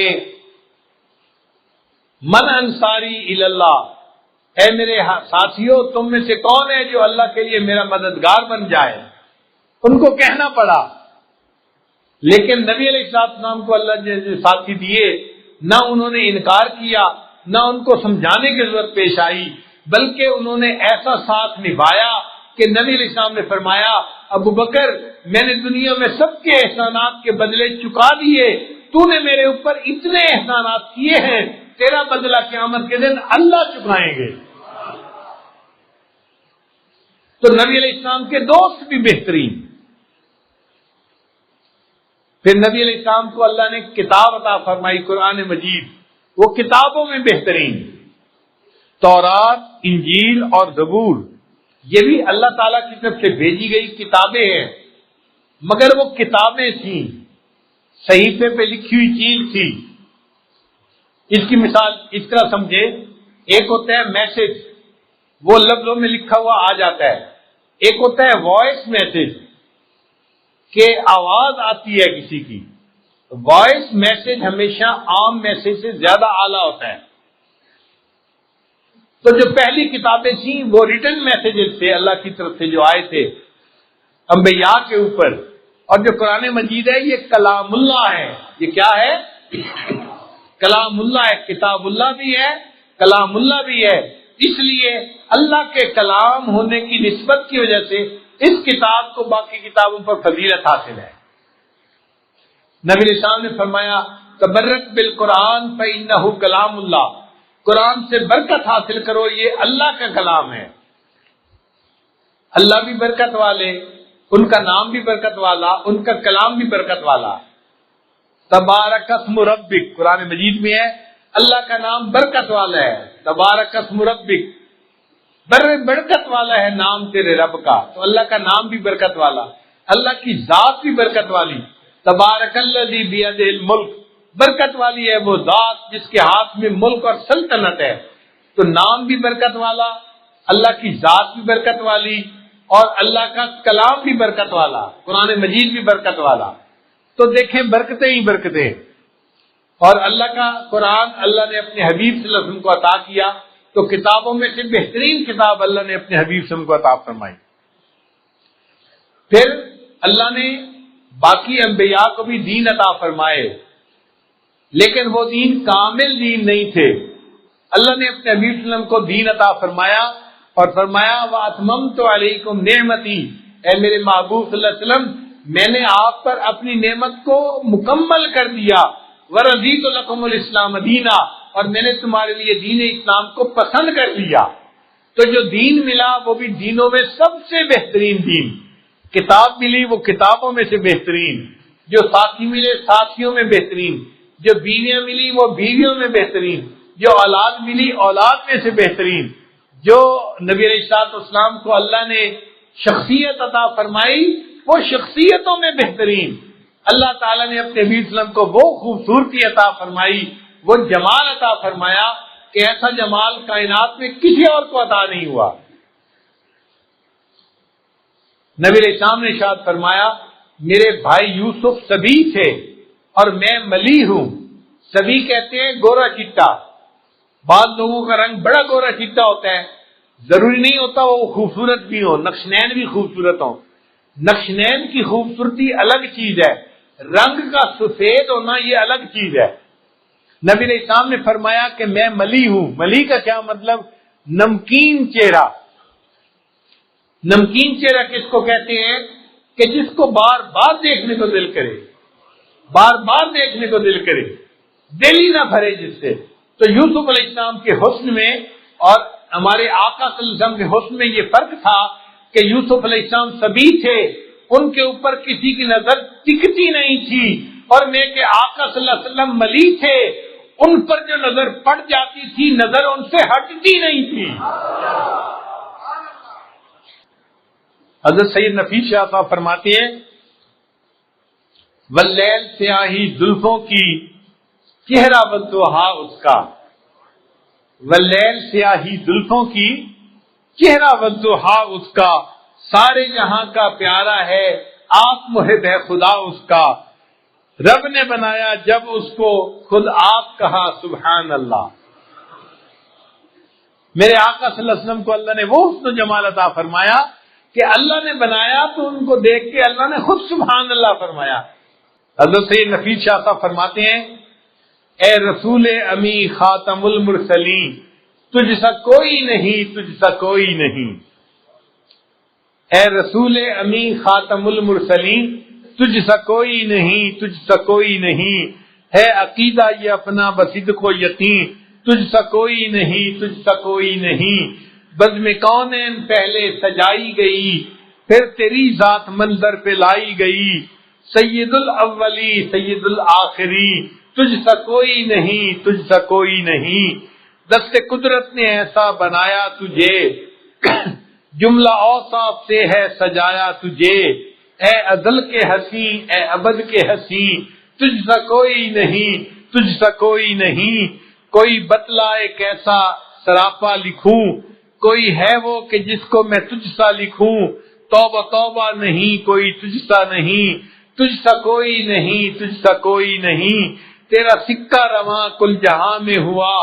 من انصاری الی اللہ، اے میرے ساتھیوں تم میں سے کون ہے جو اللہ کے لیے میرا مددگار بن جائے؟ ان کو کہنا پڑا، لیکن نبی علیہ السلام کو اللہ نے جو ساتھی دیے، نہ انہوں نے انکار کیا، نہ ان کو سمجھانے کی ضرورت پیش آئی، بلکہ انہوں نے ایسا ساتھ نبھایا کہ نبی علیہ السلام نے فرمایا ابو بکر میں نے دنیا میں سب کے احسانات کے بدلے چکا دیے، تو نے میرے اوپر اتنے احسانات کیے ہیں، تیرا بدلہ قیامت کے دن اللہ چکائیں گے۔ تو نبی علیہ السلام کے دوست بھی بہترین۔ پھر نبی علیہ السلام کو اللہ نے کتاب عطا فرمائی، قرآن مجید، وہ کتابوں میں بہترین، تورات، انجیل اور زبور، یہ بھی اللہ تعالیٰ کی طرف سے بھیجی گئی کتابیں ہیں، مگر وہ کتابیں تھیں، صحیفے پہ لکھی ہوئی چیز تھی۔ اس کی مثال اس طرح سمجھے، ایک ہوتا ہے میسج، وہ لفظوں میں لکھا ہوا آ جاتا ہے، ایک ہوتا ہے وائس میسج کہ آواز آتی ہے کسی کی۔ وائس میسج ہمیشہ عام میسج سے زیادہ اعلیٰ ہوتا ہے۔ تو جو پہلی کتابیں تھیں وہ ریٹن میسیجز تھے اللہ کی طرف سے جو آئے تھے انبیاء کے اوپر، اور جو قرآن مجید ہے یہ کلام اللہ ہے۔ یہ کیا ہے؟ کلام اللہ ہے، کتاب اللہ بھی ہے، کلام اللہ بھی ہے۔ اس لیے اللہ کے کلام ہونے کی نسبت کی وجہ سے اس کتاب کو باقی کتابوں پر فضیلت حاصل ہے۔ نبی علیہ السلام نے فرمایا تبرک بالقرآن فإنہ کلام اللہ، قرآن سے برکت حاصل کرو، یہ اللہ کا کلام ہے۔ اللہ بھی برکت والے، ان کا نام بھی برکت والا، ان کا کلام بھی برکت والا۔ تبارک اسم ربک، قرآن مجید میں ہے اللہ کا نام برکت والا ہے، تبارک اسم ربک، برکت والا ہے نام تیرے رب کا، تو اللہ کا نام بھی برکت والا، اللہ کی ذات بھی برکت والی۔ تبارک الذی بیدہ الملک، برکت والی ہے وہ ذات جس کے ہاتھ میں ملک اور سلطنت ہے۔ تو نام بھی برکت والا، اللہ کی ذات بھی برکت والی، اور اللہ کا کلام بھی برکت والا، قرآن مجید بھی برکت والا۔ تو دیکھیں برکتیں ہی برکتیں، اور اللہ کا قرآن اللہ نے اپنے حبیب صلی اللہ علیہ وسلم کو عطا کیا، تو کتابوں میں سے بہترین کتاب اللہ نے اپنے حبیب صلی اللہ علیہ وسلم کو عطا فرمائی۔ پھر اللہ نے باقی انبیاء کو بھی دین عطا فرمائے، لیکن وہ دین کامل دین نہیں تھے۔ اللہ نے اپنے حبیب صلی اللہ علیہ وسلم کو دین عطا فرمایا اور فرمایا وَأَتْمَمْتُ عَلَيْكُمْ نِعْمَتِي، اے میرے محبوب صلی اللہ علیہ وسلم میں نے آپ پر اپنی نعمت کو مکمل کر دیا، وَرَضِيتُ لَكُمُ الْإِسْلَامَ دِينًا، اور میں نے تمہارے لیے دین اسلام کو پسند کر لیا۔ تو جو دین ملا وہ بھی دینوں میں سب سے بہترین دین، کتاب ملی وہ کتابوں میں سے بہترین، جو ساتھی ملے ساتھیوں میں بہترین، جو بیویاں ملی وہ بیویوں میں بہترین، جو اولاد ملی اولاد میں سے بہترین، جو نبی علیہ السلام کو اللہ نے شخصیت عطا فرمائی وہ شخصیتوں میں بہترین۔ اللہ تعالیٰ نے اپنے حبیب صلی اللہ علیہ وسلم کو وہ خوبصورتی عطا فرمائی، وہ جمال عطا فرمایا کہ ایسا جمال کائنات میں کسی اور کو عطا نہیں ہوا۔ نبی علیہ السلام نے ارشاد فرمایا میرے بھائی یوسف سبی تھے اور میں ملی ہوں۔ سبی کہتے ہیں گورا چٹا، بعض لوگوں کا رنگ بڑا گورا چٹا ہوتا ہے، ضروری نہیں ہوتا وہ خوبصورت بھی ہو، نقشنین بھی خوبصورت ہوں۔ نقشنین کی خوبصورتی الگ چیز ہے، رنگ کا سفید ہونا یہ الگ چیز ہے۔ نبی علیہ السلام نے فرمایا کہ میں ملی ہوں۔ ملی کا کیا مطلب؟ نمکین چہرہ۔ نمکین چہرہ کس کو کہتے ہیں؟ کہ جس کو بار بار دیکھنے کو دل کرے، بار بار دیکھنے کو دل کرے، دل ہی نہ بھرے جس سے۔ تو یوسف علیہ السلام کے حسن میں اور ہمارے آقا صلی اللہ علیہ وسلم کے حسن میں یہ فرق تھا کہ یوسف علیہ السلام سبی تھے، ان کے اوپر کسی کی نظر ٹکتی نہیں تھی، اور میں کہ آقا صلی اللہ علیہ وسلم ملی تھے، ان پر جو نظر پڑ جاتی تھی نظر ان سے ہٹتی نہیں تھی۔ حضرت سید نفیس شاہ صاحب فرماتے ہیں واللیل سیاہی زلفوں کی چہرہ والضحیٰ اس کا، واللیل سیاہی زلفوں کی چہرہ والضحیٰ اس کا، سارے جہاں کا پیارا ہے آپ محب ہے خدا اس کا، رب نے بنایا جب اس کو خود آپ کہا سبحان اللہ۔ میرے آقا صلی اللہ علیہ وسلم کو اللہ نے وہ حسن و جمال عطا فرمایا کہ اللہ نے بنایا تو ان کو دیکھ کے اللہ نے خود سبحان اللہ فرمایا۔ حضرت سید نفیس شاہ صاحب فرماتے ہیں، اے رسول امی خاتم المرسلین، تجھ سا کوئی نہیں، تجھ سا کوئی نہیں۔ اے رسول امی خاتم المرسلین، تجھ سا کوئی نہیں، تجھ سا کوئی نہیں، ہے عقیدہ یہ اپنا بصدق و یقین، تجھ سا کوئی نہیں، تجھ سا کوئی نہیں۔ بزم کونین پہلے سجائی گئی، پھر تیری ذات منظر پہ لائی گئی، سید الاولی سید الآخری، تجھ سا کوئی نہیں، تجھ سا کوئی نہیں۔ دست قدرت نے ایسا بنایا تجھے، جملہ اوصاف سے ہے سجایا تجھے، اے ازل کے ہنسی، اے ابد کے ہنسی، تجھ سا کوئی نہیں، تجھ سا کوئی نہیں۔ کوئی بتلائے کیسا سراپا لکھوں، کوئی ہے وہ کہ جس کو میں تجھ سا لکھوں، توبہ توبہ نہیں کوئی تجھ سا نہیں، تجھ سا کوئی نہیں، تجھ سا کوئی نہیں۔ تیرا سکہ رواں کل جہاں میں ہوا،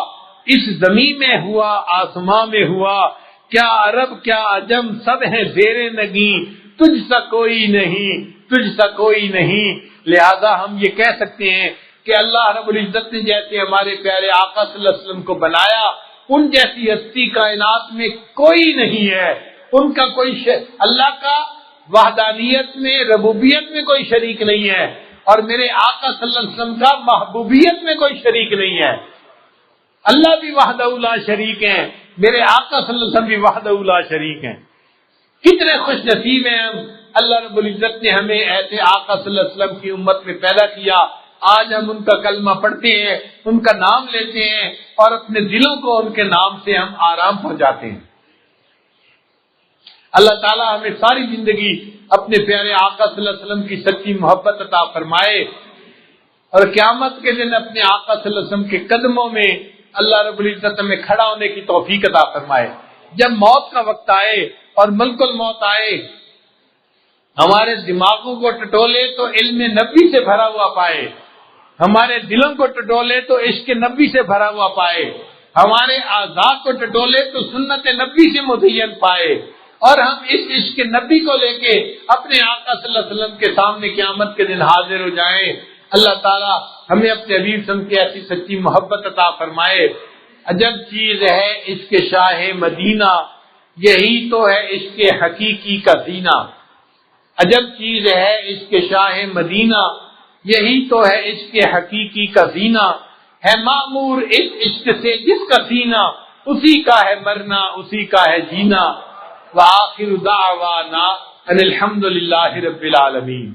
اس زمین میں ہوا، آسماں میں ہوا، کیا عرب کیا عجم سب ہیں زیر نگیں، تجھ سا کوئی نہیں، تجھ سا کوئی نہیں۔ لہذا ہم یہ کہہ سکتے ہیں کہ اللہ رب العزت نے جیسے ہمارے پیارے آقا صلی اللہ علیہ وسلم کو بنایا، ان جیسی ہستی کائنات میں کوئی نہیں ہے۔ ان کا کوئی اللہ کا وحدانیت میں، ربوبیت میں کوئی شریک نہیں ہے، اور میرے آقا صلی اللہ علیہ وسلم کا محبوبیت میں کوئی شریک نہیں ہے۔ اللہ بھی وحدہ لا شریک ہیں، میرے آقا صلی اللہ علیہ وسلم بھی وحدہ لا شریک ہیں۔ کتنے خوش نصیب ہیں ہم، اللہ رب العزت نے ہمیں ایسے آقا صلی اللہ علیہ وسلم کی امت میں پیدا کیا۔ آج ہم ان کا کلمہ پڑھتے ہیں، ان کا نام لیتے ہیں، اور اپنے دلوں کو ان کے نام سے ہم آرام پہنچاتے ہیں۔ اللہ تعالیٰ ہمیں ساری زندگی اپنے پیارے آقا صلی اللہ علیہ وسلم کی سچی محبت عطا فرمائے، اور قیامت کے دن اپنے آقا صلی اللہ علیہ وسلم کے قدموں میں اللہ رب العزت ہمیں کھڑا ہونے کی توفیق عطا فرمائے۔ جب موت کا وقت آئے اور ملک الموت آئے، ہمارے دماغوں کو ٹٹولے تو علم نبی سے بھرا ہوا پائے، ہمارے دلوں کو ٹٹولے تو عشق نبی سے بھرا ہوا پائے، ہمارے اعضاء کو ٹٹولے تو سنت نبی سے مزین پائے، اور ہم اس عشق نبی کو لے کے اپنے آقا صلی اللہ علیہ وسلم کے سامنے قیامت کے دن حاضر ہو جائیں۔ اللہ تعالیٰ ہمیں اپنے حبیب صلی اللہ علیہ وسلم کی ایسی سچی محبت عطا فرمائے۔ عجب چیز ہے عشق شاہ مدینہ، یہی تو ہے عشق حقیقی کا زینہ۔ عجب چیز ہے عشق شاہ مدینہ، یہی تو ہے عشق حقیقی کا زینہ، ہے معمور اس عشق سے جس کا سینہ، اسی کا ہے مرنا اسی کا ہے جینا۔ وآخر دعوانا ان الحمد للہ رب العالمین۔